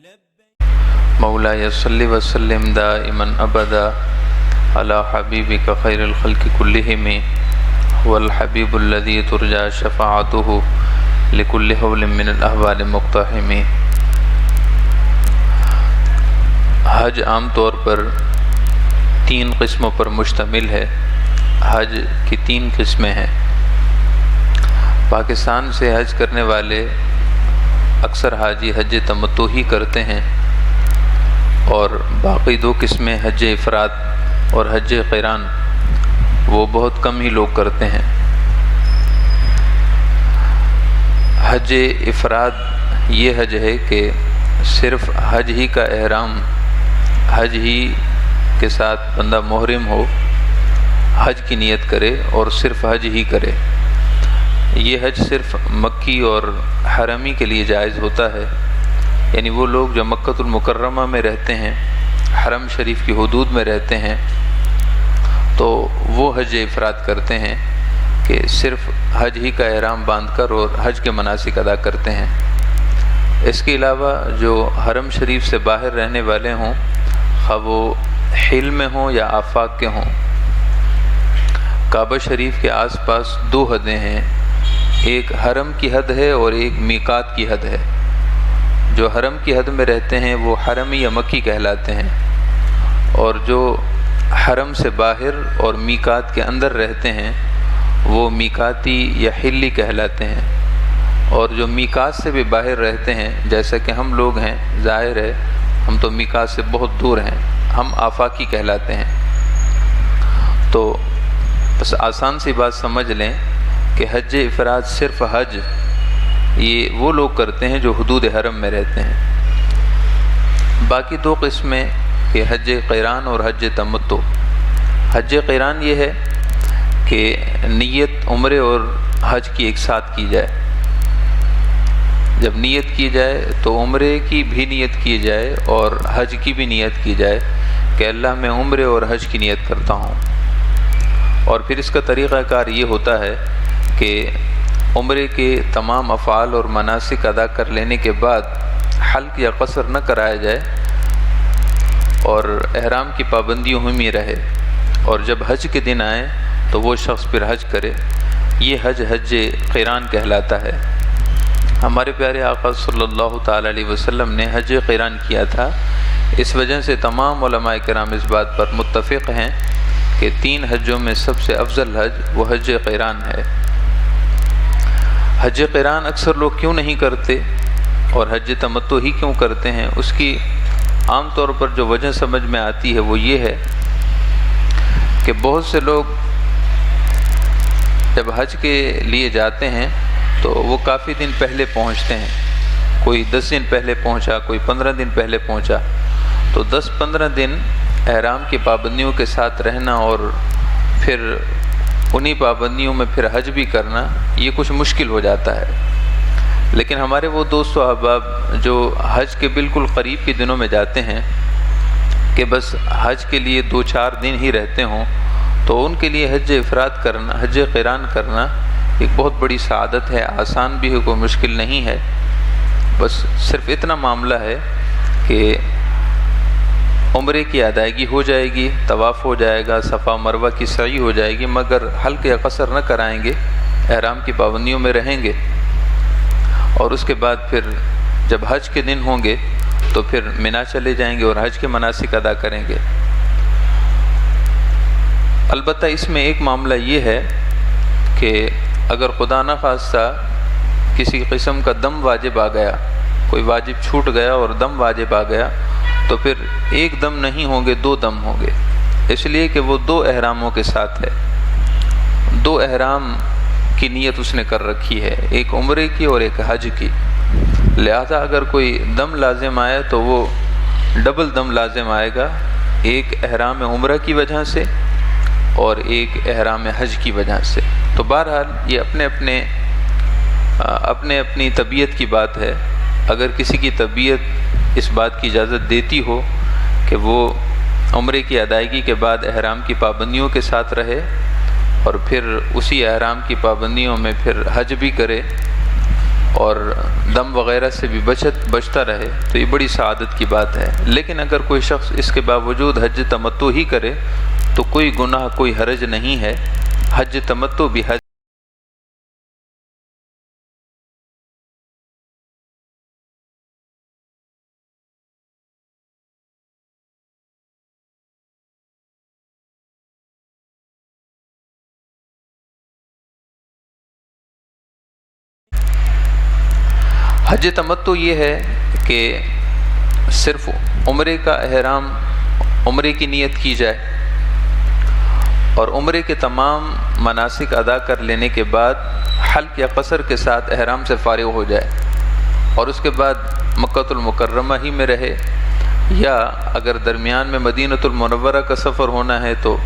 مولاي صل وسلم دائما ابدا على حبيبك خير الخلق كلهم هو الحبيب الذي ترجى شفاعته لكل حول من الاحوال مقتحم۔ حج عام طور پر 3 قسموں پر مشتمل ہے۔ حج کی 3 قسمیں ہیں۔ پاکستان سے حج کرنے والے اکثر حاجی حج تمتع ہی کرتے ہیں، اور باقی 2 قسمیں حج افراد اور حج قران وہ بہت کم ہی لوگ کرتے ہیں۔ حج افراد یہ حج ہے کہ صرف حج ہی کا احرام، حج ہی کے ساتھ بندہ محرم ہو، حج کی نیت کرے اور صرف حج ہی کرے۔ یہ حج صرف مکی اور حرمی کے لیے جائز ہوتا ہے، یعنی وہ لوگ جو مکۃ المکرمہ میں رہتے ہیں، حرم شریف کی حدود میں رہتے ہیں، تو وہ حج افراد کرتے ہیں کہ صرف حج ہی کا احرام باندھ کر اور حج کے مناسک ادا کرتے ہیں۔ اس کے علاوہ جو حرم شریف سے باہر رہنے والے ہوں، خواہ وہ حل میں ہوں یا آفاق کے ہوں، کعبہ شریف کے آس پاس 2 حدیں ہیں، ایک حرم کی حد ہے اور ایک میقات کی حد ہے۔ جو حرم کی حد میں رہتے ہیں وہ حرمی یا مکی کہلاتے ہیں، اور جو حرم سے باہر اور میقات کے اندر رہتے ہیں وہ میقاتی یا حلی کہلاتے ہیں، اور جو میقات سے بھی باہر رہتے ہیں جیسا کہ ہم لوگ ہیں، ظاہر ہے ہم تو میقات سے بہت دور ہیں، ہم آفاقی کہلاتے ہیں۔ تو بس آسان سی بات سمجھ لیں کہ حج افراد صرف حج یہ وہ لوگ کرتے ہیں جو حدود حرم میں رہتے ہیں۔ باقی 2 قسمیں کہ حج قران اور حج تمتع۔ حج قران یہ ہے کہ نیت عمرے اور حج کی ایک ساتھ کی جائے۔ جب نیت کی جائے تو عمرے کی بھی نیت کی جائے اور حج کی بھی نیت کی جائے کہ اللہ میں عمرے اور حج کی نیت کرتا ہوں۔ اور پھر اس کا طریقہ کار یہ ہوتا ہے کہ عمرے کے تمام افعال اور مناسک ادا کر لینے کے بعد حلق یا قصر نہ کرایا جائے اور احرام کی پابندیوں میں رہے، اور جب حج کے دن آئے تو وہ شخص پھر حج کرے۔ یہ حج قران کہلاتا ہے۔ ہمارے پیارے آقا صلی اللہ تعالی علیہ وسلم نے حج قران کیا تھا، اس وجہ سے تمام علماء کرام اس بات پر متفق ہیں کہ 3 حجوں میں سب سے افضل حج وہ حج قران ہے۔ حج قران اکثر لوگ کیوں نہیں کرتے اور حج تمتع ہی کیوں کرتے ہیں، اس کی عام طور پر جو وجہ سمجھ میں آتی ہے وہ یہ ہے کہ بہت سے لوگ جب حج کے لیے جاتے ہیں تو وہ کافی دن پہلے پہنچتے ہیں، کوئی 10 دن پہلے پہنچا، کوئی 15 دن پہلے پہنچا، تو 10-15 دن احرام کی پابندیوں کے ساتھ رہنا اور پھر انہی پابندیوں میں پھر حج بھی کرنا یہ کچھ مشکل ہو جاتا ہے۔ لیکن ہمارے وہ دوست و احباب جو حج کے بالکل قریب کے دنوں میں جاتے ہیں کہ بس حج کے لیے 2-4 دن ہی رہتے ہوں، تو ان کے لیے حج افراد کرنا، حج قران کرنا ایک بہت بڑی سعادت ہے، آسان بھی ہے، کوئی مشکل نہیں ہے۔ بس صرف اتنا معاملہ ہے کہ عمرے کی ادائیگی ہو جائے گی، طواف ہو جائے گا، صفا مروہ کی سعی ہو جائے گی، مگر حلق یا قصر نہ کرائیں گے، احرام کی پابندیوں میں رہیں گے، اور اس کے بعد پھر جب حج کے دن ہوں گے تو پھر منا چلے جائیں گے اور حج کے مناسک ادا کریں گے۔ البتہ اس میں ایک معاملہ یہ ہے کہ اگر خدا نہ خواستہ کسی قسم کا دم واجب آ گیا، کوئی واجب چھوٹ گیا اور دم واجب آ گیا، تو پھر 1 دم نہیں ہوں گے، 2 دم ہوں گے، اس لیے کہ وہ 2 احراموں کے ساتھ ہے، 2 احرام کی نیت اس نے کر رکھی ہے، ایک عمرے کی اور ایک حج کی، لہذا اگر کوئی دم لازم آئے تو وہ ڈبل دم لازم آئے گا، ایک احرام عمرہ کی وجہ سے اور ایک احرام حج کی وجہ سے۔ تو بہرحال یہ اپنی طبیعت کی بات ہے۔ اگر کسی کی طبیعت اس بات کی اجازت دیتی ہو کہ وہ عمرے کی ادائیگی کے بعد احرام کی پابندیوں کے ساتھ رہے اور پھر اسی احرام کی پابندیوں میں پھر حج بھی کرے، اور دم وغیرہ سے بھی بچتا رہے تو یہ بڑی سعادت کی بات ہے۔ لیکن اگر کوئی شخص اس کے باوجود حج تمتع ہی کرے تو کوئی گناہ، کوئی حرج نہیں ہے۔ حج تمتع بھی حج تمتع یہ ہے کہ صرف عمرے کا احرام، عمرے کی نیت کی جائے اور عمرے کے تمام مناسک ادا کر لینے کے بعد حلق یا قصر کے ساتھ احرام سے فارغ ہو جائے، اور اس کے بعد مکہ المکرمہ ہی میں رہے، یا اگر درمیان میں مدینہ المنورہ کا سفر ہونا ہے تو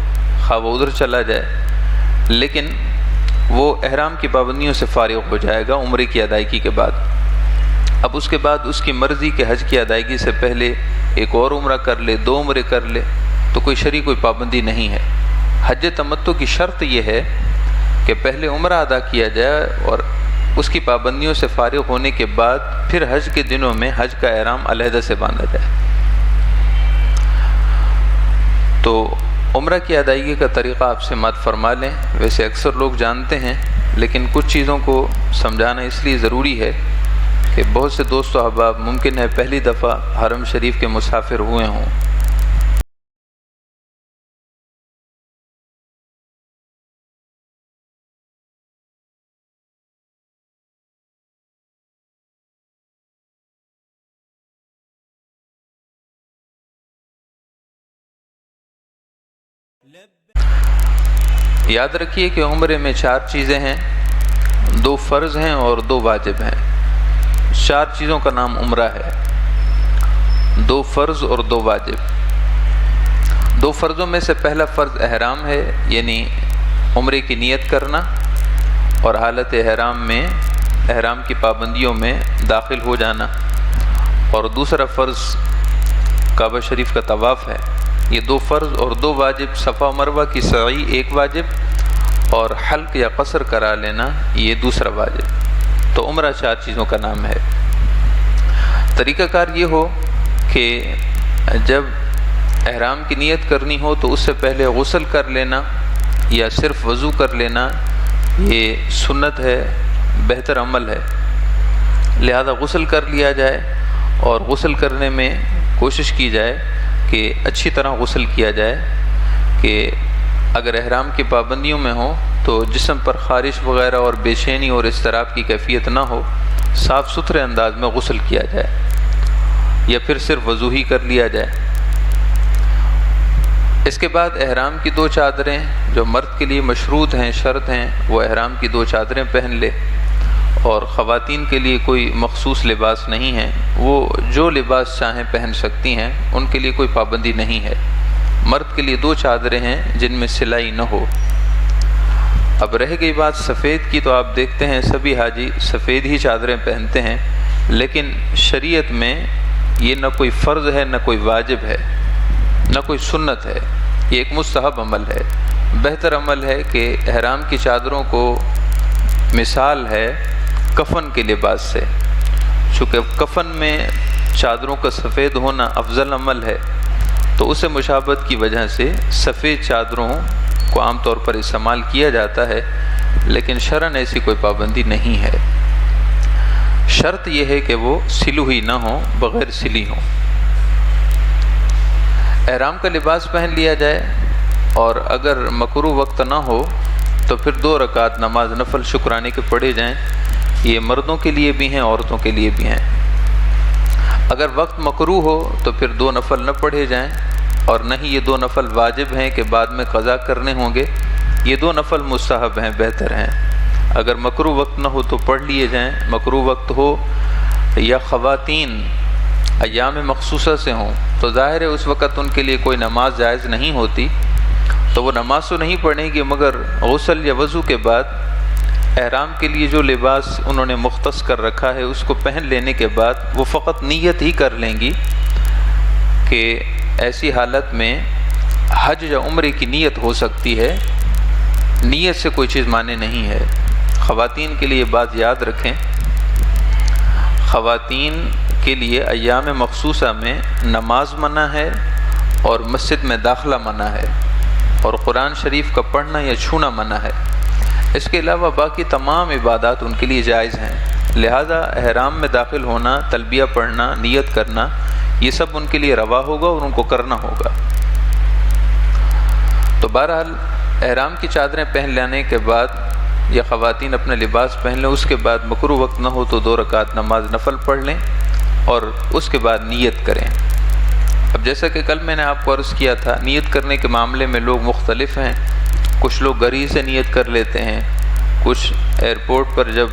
خواہ وہ ادھر چلا جائے، لیکن وہ احرام کی پابندیوں سے فارغ ہو جائے گا عمرے کی ادائیگی کے بعد۔ اب اس کے بعد اس کی مرضی کہ حج کی ادائیگی سے پہلے ایک اور عمرہ کر لے، 2 عمرے کر لے، تو کوئی شرعی کوئی پابندی نہیں ہے۔ حج تمتع کی شرط یہ ہے کہ پہلے عمرہ ادا کیا جائے اور اس کی پابندیوں سے فارغ ہونے کے بعد پھر حج کے دنوں میں حج کا احرام علیحدہ سے باندھا جائے۔ تو عمرہ کی ادائیگی کا طریقہ آپ سماعت فرما لیں، ویسے اکثر لوگ جانتے ہیں، لیکن کچھ چیزوں کو سمجھانا اس لیے ضروری ہے کہ بہت سے دوست و احباب ممکن ہے پہلی دفعہ حرم شریف کے مسافر ہوئے ہوں۔ یاد رکھیے کہ عمرے میں 4 چیزیں ہیں، 2 فرض ہیں اور 2 واجب ہیں۔ 4 چیزوں کا نام عمرہ ہے، 2 فرض اور 2 واجب۔ 2 فرضوں میں سے پہلا فرض احرام ہے، یعنی عمرے کی نیت کرنا اور حالت احرام میں احرام کی پابندیوں میں داخل ہو جانا، اور دوسرا فرض کعبہ شریف کا طواف ہے۔ یہ 2 فرض اور 2 واجب، صفا و مروہ کی سعی 1 واجب اور حلق یا قصر کرا لینا یہ دوسرا واجب۔ تو عمرہ 4 چیزوں کا نام ہے۔ طریقہ کار یہ ہو کہ جب احرام کی نیت کرنی ہو تو اس سے پہلے غسل کر لینا یا صرف وضو کر لینا، یہ سنت ہے، بہتر عمل ہے۔ لہذا غسل کر لیا جائے اور غسل کرنے میں کوشش کی جائے کہ اچھی طرح غسل کیا جائے، کہ اگر احرام کی پابندیوں میں ہوں تو جسم پر خارش وغیرہ اور بے چینی اور اضطراب کی کیفیت نہ ہو، صاف ستھرے انداز میں غسل کیا جائے یا پھر صرف وضو ہی کر لیا جائے۔ اس کے بعد احرام کی 2 چادریں جو مرد کے لیے مشروط ہیں، شرط ہیں، وہ احرام کی 2 چادریں پہن لے، اور خواتین کے لیے کوئی مخصوص لباس نہیں ہے، وہ جو لباس چاہیں پہن سکتی ہیں، ان کے لیے کوئی پابندی نہیں ہے۔ مرد کے لیے 2 چادریں ہیں جن میں سلائی نہ ہو۔ اب رہ گئی بات سفید کی، تو آپ دیکھتے ہیں سبھی حاجی سفید ہی چادریں پہنتے ہیں، لیکن شریعت میں یہ نہ کوئی فرض ہے، نہ کوئی واجب ہے، نہ کوئی سنت ہے، یہ ایک مستحب عمل ہے۔ بہتر عمل ہے کہ احرام کی چادروں کو مثال ہے کفن کے لباس سے، چونکہ کفن میں چادروں کا سفید ہونا افضل عمل ہے، تو اسے مشابہت کی وجہ سے سفید چادروں کو عام طور پر استعمال کیا جاتا ہے، لیکن شرعاً ایسی کوئی پابندی نہیں ہے۔ شرط یہ ہے کہ وہ سلی ہوئی نہ ہوں، بغیر سلی ہوں۔ احرام کا لباس پہن لیا جائے، اور اگر مکروہ وقت نہ ہو تو پھر 2 رکعت نماز نفل شکرانے کے پڑھے جائیں، یہ مردوں کے لیے بھی ہیں، عورتوں کے لیے بھی ہیں۔ اگر وقت مکروہ ہو تو پھر 2 نفل نہ پڑھے جائیں، اور نہ ہی یہ 2 نفل واجب ہیں کہ بعد میں قضا کرنے ہوں گے، یہ 2 نفل مستحب ہیں، بہتر ہیں۔ اگر مکروہ وقت نہ ہو تو پڑھ لیے جائیں، مکروہ وقت ہو یا خواتین ایام مخصوصہ سے ہوں تو ظاہر ہے اس وقت ان کے لیے کوئی نماز جائز نہیں ہوتی، تو وہ نماز تو نہیں پڑھیں گی، مگر غسل یا وضو کے بعد احرام کے لیے جو لباس انہوں نے مختص کر رکھا ہے اس کو پہن لینے کے بعد وہ فقط نیت ہی کر لیں گی کہ ایسی حالت میں حج یا عمرے کی نیت ہو سکتی ہے، نیت سے کوئی چیز مانے نہیں ہے۔ خواتین کے لیے یہ بات یاد رکھیں خواتین کے لیے ایام مخصوصہ میں نماز منع ہے اور مسجد میں داخلہ منع ہے، اور قرآن شریف کا پڑھنا یا چھونا منع ہے۔ اس کے علاوہ باقی تمام عبادات ان کے لیے جائز ہیں، لہذا احرام میں داخل ہونا، تلبیہ پڑھنا، نیت کرنا، یہ سب ان کے لیے روا ہوگا اور ان کو کرنا ہوگا۔ تو بہرحال احرام کی چادریں پہن لینے کے بعد یا خواتین اپنا لباس پہن لیں، اس کے بعد مکروہ وقت نہ ہو تو 2 رکعت نماز نفل پڑھ لیں اور اس کے بعد نیت کریں۔ اب جیسا کہ کل میں نے آپ کو عرض کیا تھا، نیت کرنے کے معاملے میں لوگ مختلف ہیں۔ کچھ لوگ گھر ہی سے نیت کر لیتے ہیں، کچھ ایئرپورٹ پر جب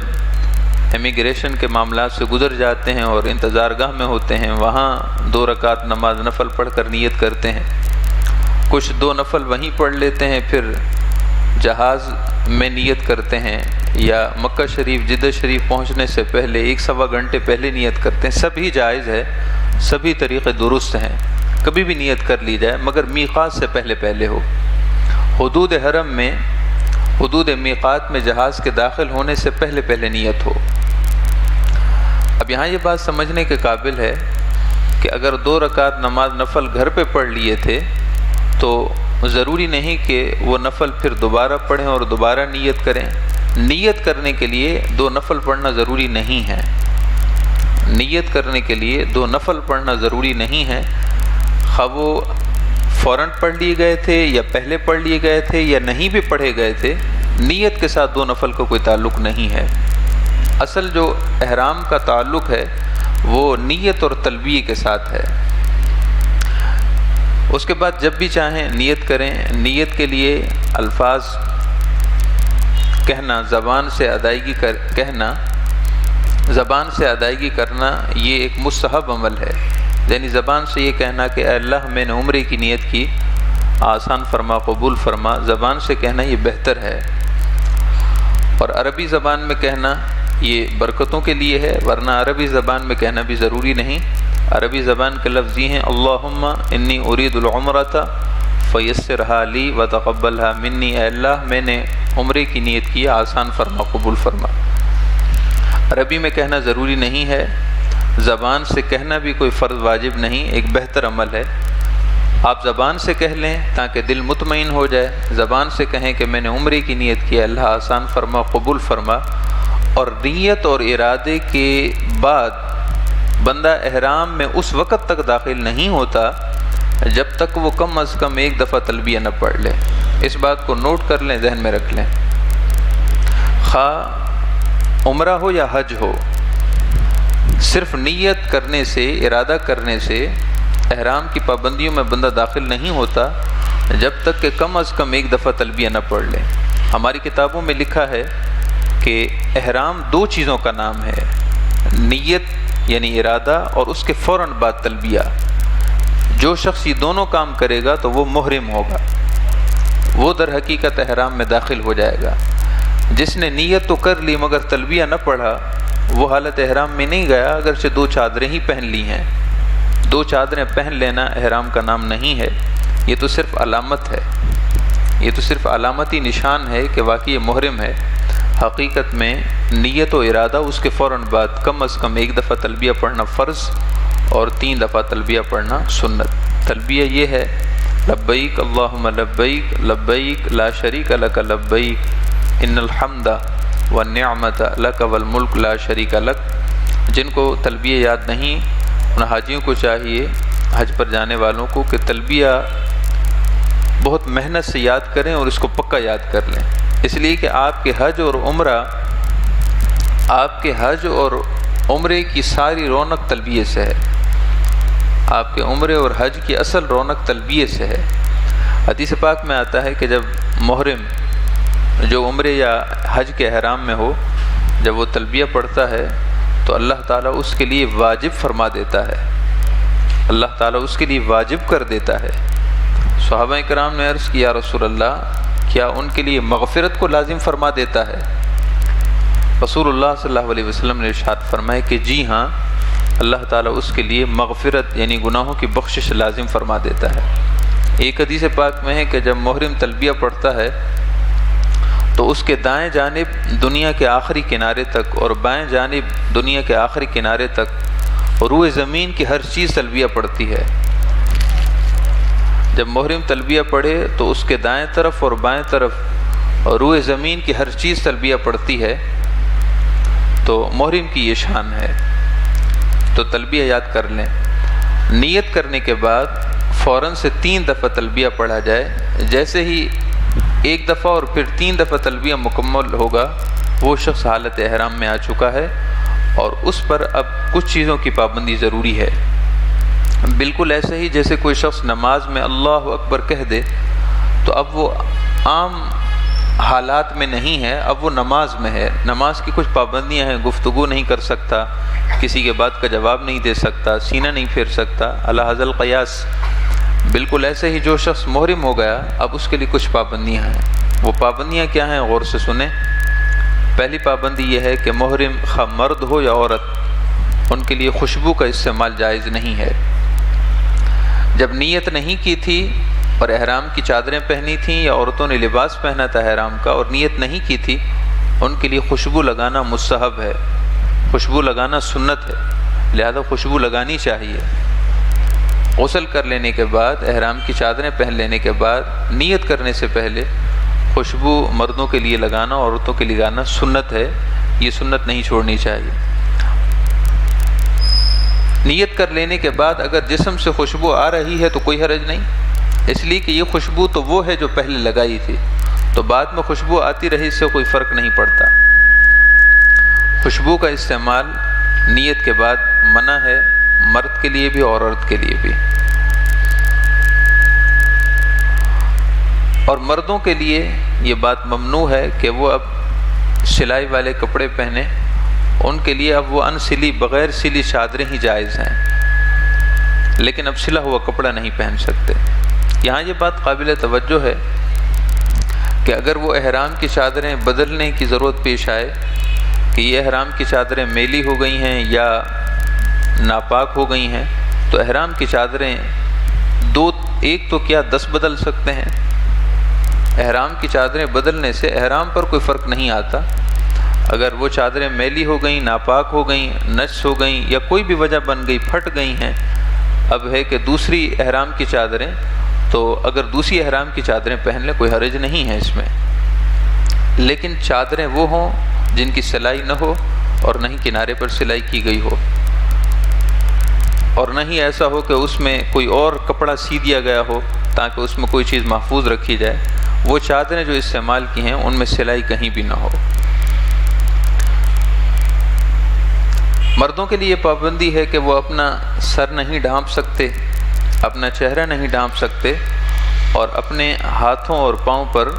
امیگریشن کے معاملات سے گزر جاتے ہیں اور انتظار گاہ میں ہوتے ہیں، وہاں 2 رکعت نماز نفل پڑھ کر نیت کرتے ہیں۔ کچھ 2 نفل وہیں پڑھ لیتے ہیں، پھر جہاز میں نیت کرتے ہیں، یا مکہ شریف جدہ شریف پہنچنے سے پہلے 1-1.25 گھنٹے پہلے نیت کرتے ہیں۔ سبھی جائز ہے، سبھی طریقے درست ہیں، کبھی بھی نیت کر لی جائے، مگر میقات سے پہلے ہو۔ حدود حرم میں، حدود میقات میں جہاز کے داخل ہونے سے پہلے نیت ہو۔ اب یہاں یہ بات سمجھنے کے قابل ہے کہ اگر 2 رکعت نماز نفل گھر پہ پڑھ لیے تھے تو ضروری نہیں کہ وہ نفل پھر دوبارہ پڑھیں اور دوبارہ نیت کریں۔ نیت کرنے کے لیے 2 نفل پڑھنا ضروری نہیں ہے، نیت کرنے کے لیے 2 نفل پڑھنا ضروری نہیں ہے، خواہ وہ فوراً پڑھ لیے گئے تھے یا پہلے پڑھ لیے گئے تھے یا نہیں بھی پڑھے گئے تھے، نیت کے ساتھ 2 نفل کا کوئی تعلق نہیں ہے۔ اصل جو احرام کا تعلق ہے وہ نیت اور تلبیہ کے ساتھ ہے۔ اس کے بعد جب بھی چاہیں نیت کریں۔ نیت کے لیے الفاظ کہنا، زبان سے ادائیگی کہنا، زبان سے ادائیگی کرنا، یہ ایک مستحب عمل ہے۔ یعنی زبان سے یہ کہنا کہ اے اللہ میں نے عمرے کی نیت کی، آسان فرما، قبول فرما، زبان سے کہنا یہ بہتر ہے۔ اور عربی زبان میں کہنا یہ برکتوں کے لیے ہے، ورنہ عربی زبان میں کہنا بھی ضروری نہیں۔ عربی زبان کے لفظ یہ ہیں، اللہم انی ارید العمرۃ فیسرھا لی وتقبلھا منی، اے اللہ میں نے عمرے کی نیت کی، آسان فرما، قبول فرما۔ عربی میں کہنا ضروری نہیں ہے، زبان سے کہنا بھی کوئی فرض واجب نہیں، ایک بہتر عمل ہے۔ آپ زبان سے کہہ لیں تاکہ دل مطمئن ہو جائے، زبان سے کہیں کہ میں نے عمرے کی نیت کی، اللہ آسان فرما، قبول فرما۔ اور نیت اور ارادے کے بعد بندہ احرام میں اس وقت تک داخل نہیں ہوتا جب تک وہ کم از کم 1 دفعہ تلبیہ نہ پڑھ لے۔ اس بات کو نوٹ کر لیں، ذہن میں رکھ لیں۔ خواہ عمرہ ہو یا حج ہو، صرف نیت کرنے سے، ارادہ کرنے سے احرام کی پابندیوں میں بندہ داخل نہیں ہوتا جب تک کہ کم از کم 1 دفعہ تلبیہ نہ پڑھ لے۔ ہماری کتابوں میں لکھا ہے کہ احرام 2 چیزوں کا نام ہے، نیت یعنی ارادہ اور اس کے فوراً بعد تلبیہ۔ جو شخص یہ دونوں کام کرے گا تو وہ محرم ہوگا، وہ در حقیقت احرام میں داخل ہو جائے گا۔ جس نے نیت تو کر لی مگر تلبیہ نہ پڑھا، وہ حالت احرام میں نہیں گیا، اگرچہ 2 چادریں ہی پہن لی ہیں۔ 2 چادریں پہن لینا احرام کا نام نہیں ہے، یہ تو صرف علامت ہے، یہ تو صرف علامتی نشان ہے کہ واقعی یہ محرم ہے۔ حقیقت میں نیت و ارادہ اس کے فوراً بعد کم از کم 1 دفعہ تلبیہ پڑھنا فرض اور 3 دفعہ تلبیہ پڑھنا سنت۔ تلبیہ یہ ہے، لبیک اللہم لبیک، لبیک لا شریک لک لبیک، ان الحمد والنعمت لک والملک لا شریک لک۔ جن کو تلبیہ یاد نہیں، ان حاجیوں کو چاہیے، حج پر جانے والوں کو، کہ تلبیہ بہت محنت سے یاد کریں اور اس کو پکا یاد کر لیں، اس لیے کہ آپ کے حج اور عمرے کی ساری رونق تلبیہ سے ہے۔ آپ کے عمرے اور حج کی اصل رونق تلبیہ سے ہے۔ حدیث پاک میں آتا ہے کہ جب محرم جو عمرے یا حج کے احرام میں ہو، جب وہ تلبیہ پڑھتا ہے تو اللہ تعالیٰ اس کے لیے واجب فرما دیتا ہے، اللہ تعالیٰ اس کے لیے واجب کر دیتا ہے۔ صحابہ کرام نے عرض کیا، رسول اللہ کیا ان کے لیے مغفرت کو لازم فرما دیتا ہے؟ رسول اللہ صلی اللہ علیہ وسلم نے ارشاد فرمایا کہ جی ہاں، اللہ تعالیٰ اس کے لیے مغفرت یعنی گناہوں کی بخشش لازم فرما دیتا ہے۔ ایک حدیث پاک میں ہے کہ جب محرم تلبیہ پڑھتا ہے تو اس کے دائیں جانب دنیا کے آخری کنارے تک اور بائیں جانب دنیا کے آخری کنارے تک روئے زمین کی ہر چیز تلبیہ پڑتی ہے۔ جب محرم تلبیہ پڑھے تو اس کے دائیں طرف اور بائیں طرف روئے زمین کی ہر چیز تلبیہ پڑتی ہے، تو محرم کی یہ شان ہے۔ تو تلبیہ یاد کر لیں۔ نیت کرنے کے بعد فوراً سے 3 دفعہ تلبیہ پڑھا جائے۔ جیسے ہی 1 دفعہ اور پھر 3 دفعہ تلبیہ مکمل ہوگا، وہ شخص حالت احرام میں آ چکا ہے، اور اس پر اب کچھ چیزوں کی پابندی ضروری ہے۔ بالکل ایسے ہی جیسے کوئی شخص نماز میں اللہ اکبر کہہ دے، تو اب وہ عام حالات میں نہیں ہے، اب وہ نماز میں ہے۔ نماز کی کچھ پابندیاں ہیں، گفتگو نہیں کر سکتا، کسی کے بات کا جواب نہیں دے سکتا، سینہ نہیں پھیر سکتا، علی حاظ القیاس۔ بالکل ایسے ہی جو شخص محرم ہو گیا، اب اس کے لیے کچھ پابندیاں ہیں۔ وہ پابندیاں کیا ہیں؟ غور سے سنیں۔ پہلی پابندی یہ ہے کہ محرم خواہ مرد ہو یا عورت، ان کے لیے خوشبو کا استعمال جائز نہیں ہے۔ جب نیت نہیں کی تھی اور احرام کی چادریں پہنی تھیں، یا عورتوں نے لباس پہنا تھا احرام کا اور نیت نہیں کی تھی، ان کے لیے خوشبو لگانا مستحب ہے، خوشبو لگانا سنت ہے، لہذا خوشبو لگانی چاہیے۔ غسل کر لینے کے بعد، احرام کی چادریں پہن لینے کے بعد، نیت کرنے سے پہلے خوشبو مردوں کے لیے لگانا، عورتوں کے لیے لگانا سنت ہے، یہ سنت نہیں چھوڑنی چاہیے۔ نیت کر لینے کے بعد اگر جسم سے خوشبو آ رہی ہے تو کوئی حرج نہیں، اس لیے کہ یہ خوشبو تو وہ ہے جو پہلے لگائی تھی، تو بعد میں خوشبو آتی رہی، اس سے کوئی فرق نہیں پڑتا۔ خوشبو کا استعمال نیت کے بعد منع ہے، مرد کے لیے بھی اور عورت کے لیے بھی۔ اور مردوں کے لیے یہ بات ممنوع ہے کہ وہ اب سلائی والے کپڑے پہنیں، ان کے لیے اب وہ ان سلی بغیر سلی چادریں ہی جائز ہیں، لیکن اب سلا ہوا کپڑا نہیں پہن سکتے۔ یہاں یہ بات قابل توجہ ہے کہ اگر وہ احرام کی چادریں بدلنے کی ضرورت پیش آئے کہ یہ احرام کی چادریں میلی ہو گئی ہیں یا ناپاک ہو گئی ہیں، تو احرام کی چادریں ایک تو کیا 10 بدل سکتے ہیں۔ احرام کی چادریں بدلنے سے احرام پر کوئی فرق نہیں آتا۔ اگر وہ چادریں میلی ہو گئیں، ناپاک ہو گئیں، نجس ہو گئیں، یا کوئی بھی وجہ بن گئی، پھٹ گئی ہیں، اب ہے کہ دوسری احرام کی چادریں، تو اگر دوسری احرام کی چادریں پہن لیں کوئی حرج نہیں ہے اس میں۔ لیکن چادریں وہ ہوں جن کی سلائی نہ ہو اور نہ ہی کنارے پر سلائی کی گئی ہو، اور نہ ہی ایسا ہو کہ اس میں کوئی اور کپڑا سی دیا گیا ہو تاکہ اس میں کوئی چیز محفوظ رکھی جائے۔ وہ چادریں جو استعمال کی ہیں ان میں سلائی کہیں بھی نہ ہو۔ مردوں کے لیے پابندی ہے کہ وہ اپنا سر نہیں ڈھانپ سکتے، اپنا چہرہ نہیں ڈھانپ سکتے، اور اپنے ہاتھوں اور پاؤں پر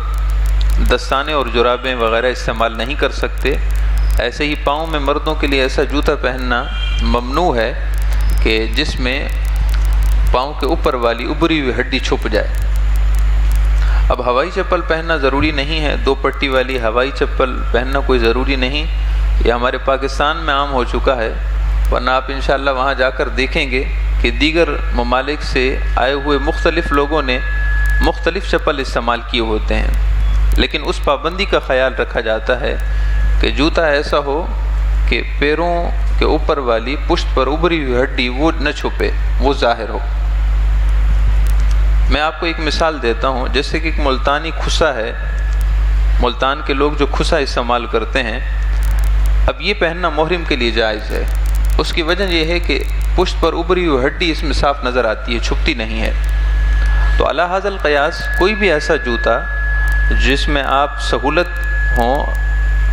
دستانے اور جرابیں وغیرہ استعمال نہیں کر سکتے۔ ایسے ہی پاؤں میں مردوں کے لیے ایسا جوتا پہننا ممنوع ہے کہ جس میں پاؤں کے اوپر والی ابری ہوئی ہڈی چھپ جائے۔ اب ہوائی چپل پہننا ضروری نہیں ہے، 2 پٹی والی ہوائی چپل پہننا کوئی ضروری نہیں، یہ ہمارے پاکستان میں عام ہو چکا ہے، ورنہ آپ انشاءاللہ وہاں جا کر دیکھیں گے کہ دیگر ممالک سے آئے ہوئے مختلف لوگوں نے مختلف چپل استعمال کیے ہوتے ہیں، لیکن اس پابندی کا خیال رکھا جاتا ہے کہ جوتا ایسا ہو کہ پیروں کے اوپر والی پشت پر ابری ہوئی ہڈی وہ نہ چھپے، وہ ظاہر ہو۔ میں آپ کو ایک مثال دیتا ہوں، جیسے کہ ایک ملتانی کھسا ہے، ملتان کے لوگ جو کھسا استعمال کرتے ہیں، اب یہ پہننا محرم کے لیے جائز ہے۔ اس کی وجہ یہ ہے کہ پشت پر ابری ہوئی ہڈی اس میں صاف نظر آتی ہے، چھپتی نہیں ہے۔ تو علی حاظ القیاس کوئی بھی ایسا جوتا جس میں آپ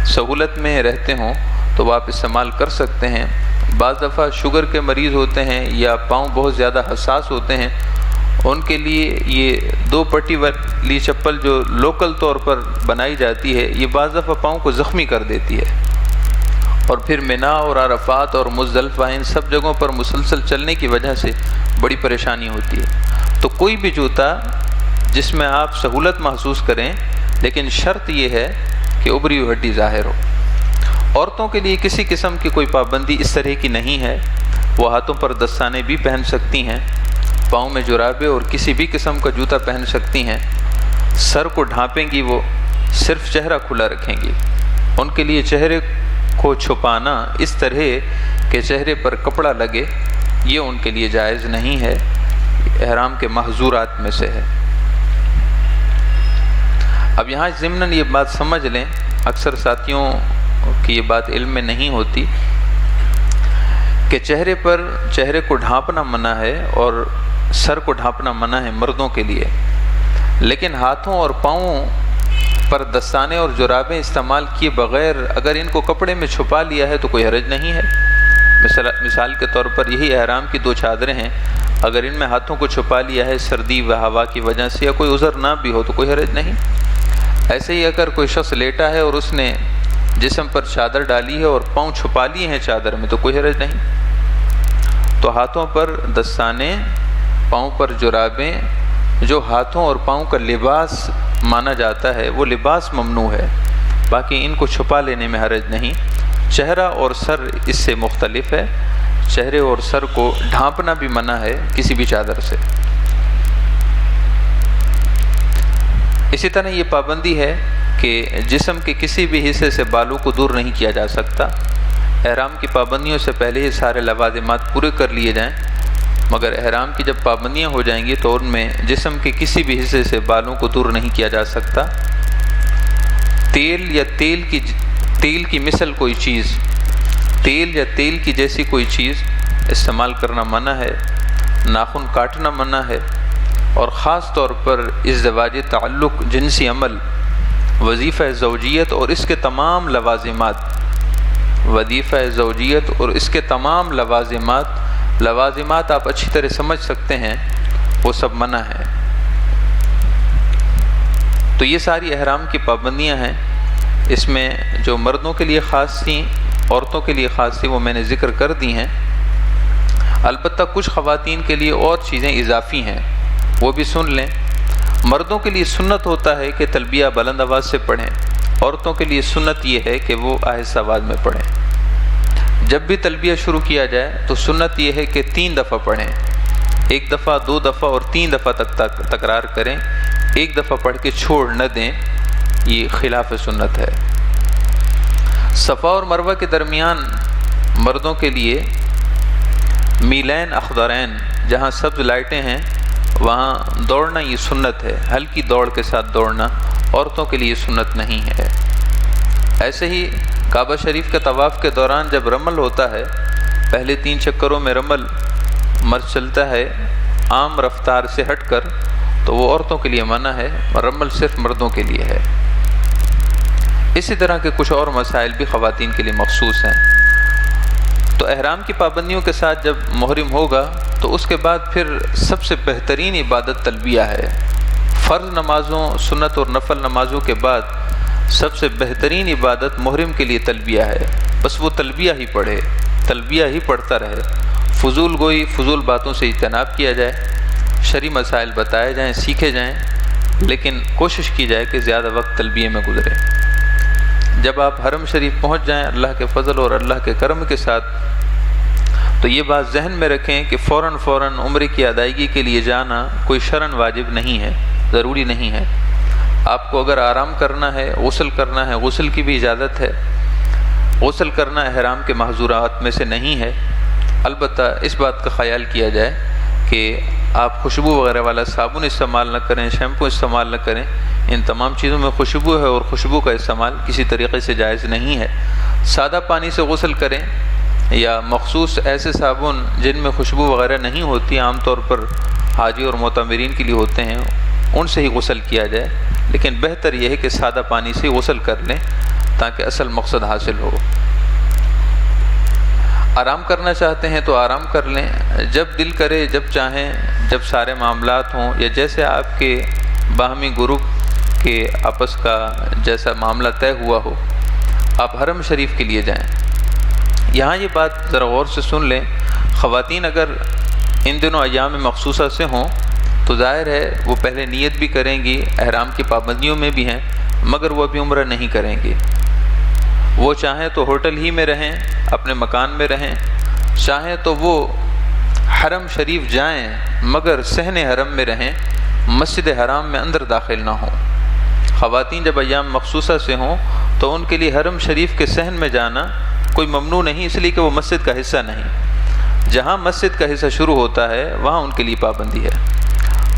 سہولت میں رہتے ہوں تو وہ آپ استعمال کر سکتے ہیں۔ بعض دفعہ شوگر کے مریض ہوتے ہیں یا پاؤں بہت زیادہ حساس ہوتے ہیں، ان کے لیے یہ 2 پٹی والی چپل جو لوکل طور پر بنائی جاتی ہے، یہ بعض دفعہ پاؤں کو زخمی کر دیتی ہے، اور پھر مینا اور عرفات اور مزدلفہ ان سب جگہوں پر مسلسل چلنے کی وجہ سے بڑی پریشانی ہوتی ہے۔ تو کوئی بھی جوتا جس میں آپ سہولت محسوس کریں، لیکن شرط یہ ہے کہ ابری ہوئی ہڈی ظاہر ہو۔ عورتوں کے لیے کسی قسم کی کوئی پابندی اس طرح کی نہیں ہے، وہ ہاتھوں پر دستانے بھی پہن سکتی ہیں، پاؤں میں جرابے اور کسی بھی قسم کا جوتا پہن سکتی ہیں، سر کو ڈھانپیں گی وہ صرف چہرہ کھلا رکھیں گی۔ ان کے لیے چہرے کو چھپانا اس طرح کہ چہرے پر کپڑا لگے، یہ ان کے لیے جائز نہیں ہے، احرام کے محظورات میں سے ہے۔ اب یہاں ضمناً یہ بات سمجھ لیں، اکثر ساتھیوں کی یہ بات علم میں نہیں ہوتی کہ چہرے کو ڈھانپنا منع ہے اور سر کو ڈھانپنا منع ہے مردوں کے لیے، لیکن ہاتھوں اور پاؤں پر دستانے اور جرابیں استعمال کیے بغیر اگر ان کو کپڑے میں چھپا لیا ہے تو کوئی حرج نہیں ہے۔ مثال کے طور پر یہی احرام کی 2 چادریں ہیں، اگر ان میں ہاتھوں کو چھپا لیا ہے سردی و ہوا کی وجہ سے یا کوئی عذر نہ بھی ہو تو کوئی حرج نہیں۔ ایسے ہی اگر کوئی شخص لیٹا ہے اور اس نے جسم پر چادر ڈالی ہے اور پاؤں چھپا لیے ہیں چادر میں تو کوئی حرج نہیں۔ تو ہاتھوں پر دستانے، پاؤں پر جرابیں، جو ہاتھوں اور پاؤں کا لباس مانا جاتا ہے وہ لباس ممنوع ہے، باقی ان کو چھپا لینے میں حرج نہیں۔ چہرہ اور سر اس سے مختلف ہے، چہرے اور سر کو ڈھانپنا بھی منع ہے کسی بھی چادر سے۔ اسی طرح یہ پابندی ہے کہ جسم کے کسی بھی حصے سے بالوں کو دور نہیں کیا جا سکتا۔ احرام کی پابندیوں سے پہلے ہی سارے لوازمات پورے کر لیے جائیں، مگر احرام کی جب پابندیاں ہو جائیں گی تو ان میں جسم کے کسی بھی حصے سے بالوں کو دور نہیں کیا جا سکتا۔ تیل یا تیل کی مثل کوئی چیز، تیل یا تیل کی جیسی کوئی چیز استعمال کرنا منع ہے، ناخن کاٹنا منع ہے، اور خاص طور پر ازدواجی تعلق، جنسی عمل، وظیفہ زوجیت اور اس کے تمام لوازمات، وظیفہ زوجیت اور اس کے تمام لوازمات آپ اچھی طرح سمجھ سکتے ہیں، وہ سب منع ہے۔ تو یہ ساری احرام کی پابندیاں ہیں، اس میں جو مردوں کے لیے خاص تھیں، عورتوں کے لیے خاص تھیں، وہ میں نے ذکر کر دی ہیں۔ البتہ کچھ خواتین کے لیے اور چیزیں اضافی ہیں، وہ بھی سن لیں۔ مردوں کے لیے سنت ہوتا ہے کہ تلبیہ بلند آواز سے پڑھیں، عورتوں کے لیے سنت یہ ہے کہ وہ آہستہ آواز میں پڑھیں۔ جب بھی تلبیہ شروع کیا جائے تو سنت یہ ہے کہ 3 دفعہ پڑھیں، 1 دفعہ، 2 دفعہ اور 3 دفعہ تک تکرار کریں، 1 دفعہ پڑھ کے چھوڑ نہ دیں، یہ خلاف سنت ہے۔ صفا اور مروہ کے درمیان مردوں کے لیے میلین اخضرین، جہاں سبز لائٹیں ہیں وہاں دوڑنا یہ سنت ہے، ہلکی دوڑ کے ساتھ دوڑنا، عورتوں کے لیے سنت نہیں ہے۔ ایسے ہی کعبہ شریف کے طواف کے دوران جب رمل ہوتا ہے، پہلے 3 چکروں میں رمل مرد چلتا ہے عام رفتار سے ہٹ کر، تو وہ عورتوں کے لیے منع ہے، اور رمل صرف مردوں کے لیے ہے۔ اسی طرح کے کچھ اور مسائل بھی خواتین کے لیے مخصوص ہیں۔ تو احرام کی پابندیوں کے ساتھ جب محرم ہوگا تو اس کے بعد پھر سب سے بہترین عبادت تلبیہ ہے۔ فرض نمازوں، سنت اور نفل نمازوں کے بعد سب سے بہترین عبادت محرم کے لیے تلبیہ ہے۔ بس وہ تلبیہ ہی پڑھے، تلبیہ ہی پڑھتا رہے، فضول گوئی، فضول باتوں سے اجتناب کیا جائے، شرعی مسائل بتائے جائیں، سیکھے جائیں، لیکن کوشش کی جائے کہ زیادہ وقت تلبیہ میں گزرے۔ جب آپ حرم شریف پہنچ جائیں اللہ کے فضل اور اللہ کے کرم کے ساتھ، تو یہ بات ذہن میں رکھیں کہ فوراً عمرے کی ادائیگی کے لیے جانا کوئی شرعاً واجب نہیں ہے، ضروری نہیں ہے۔ آپ کو اگر آرام کرنا ہے، غسل کرنا ہے، غسل کی بھی اجازت ہے۔ غسل کرنا احرام کے محظورات میں سے نہیں ہے، البتہ اس بات کا خیال کیا جائے کہ آپ خوشبو وغیرہ والا صابن استعمال نہ کریں، شیمپو استعمال نہ کریں، ان تمام چیزوں میں خوشبو ہے اور خوشبو کا استعمال کسی طریقے سے جائز نہیں ہے۔ سادہ پانی سے غسل کریں یا مخصوص ایسے صابن جن میں خوشبو وغیرہ نہیں ہوتی، عام طور پر حاجی اور معتمرین کے لیے ہوتے ہیں، ان سے ہی غسل کیا جائے، لیکن بہتر یہ ہے کہ سادہ پانی سے غسل کر لیں تاکہ اصل مقصد حاصل ہو۔ آرام کرنا چاہتے ہیں تو آرام کر لیں، جب دل کرے، جب چاہیں، جب سارے معاملات ہوں، یا جیسے آپ کے باہمی گروپ کے آپس کا جیسا معاملہ طے ہوا ہو، آپ حرم شریف کے لیے جائیں۔ یہاں یہ بات ذرا غور سے سن لیں، خواتین اگر ان دنوں ایام مخصوصہ سے ہوں تو ظاہر ہے وہ پہلے نیت بھی کریں گی، احرام کی پابندیوں میں بھی ہیں، مگر وہ ابھی عمرہ نہیں کریں گی۔ وہ چاہیں تو ہوٹل ہی میں رہیں، اپنے مکان میں رہیں، چاہیں تو وہ حرم شریف جائیں مگر صحن حرم میں رہیں، مسجد حرام میں اندر داخل نہ ہوں۔ خواتین جب ایام مخصوصہ سے ہوں تو ان کے لیے حرم شریف کے صحن میں جانا کوئی ممنوع نہیں، اس لیے کہ وہ مسجد کا حصہ نہیں۔ جہاں مسجد کا حصہ شروع ہوتا ہے وہاں ان کے لیے پابندی ہے۔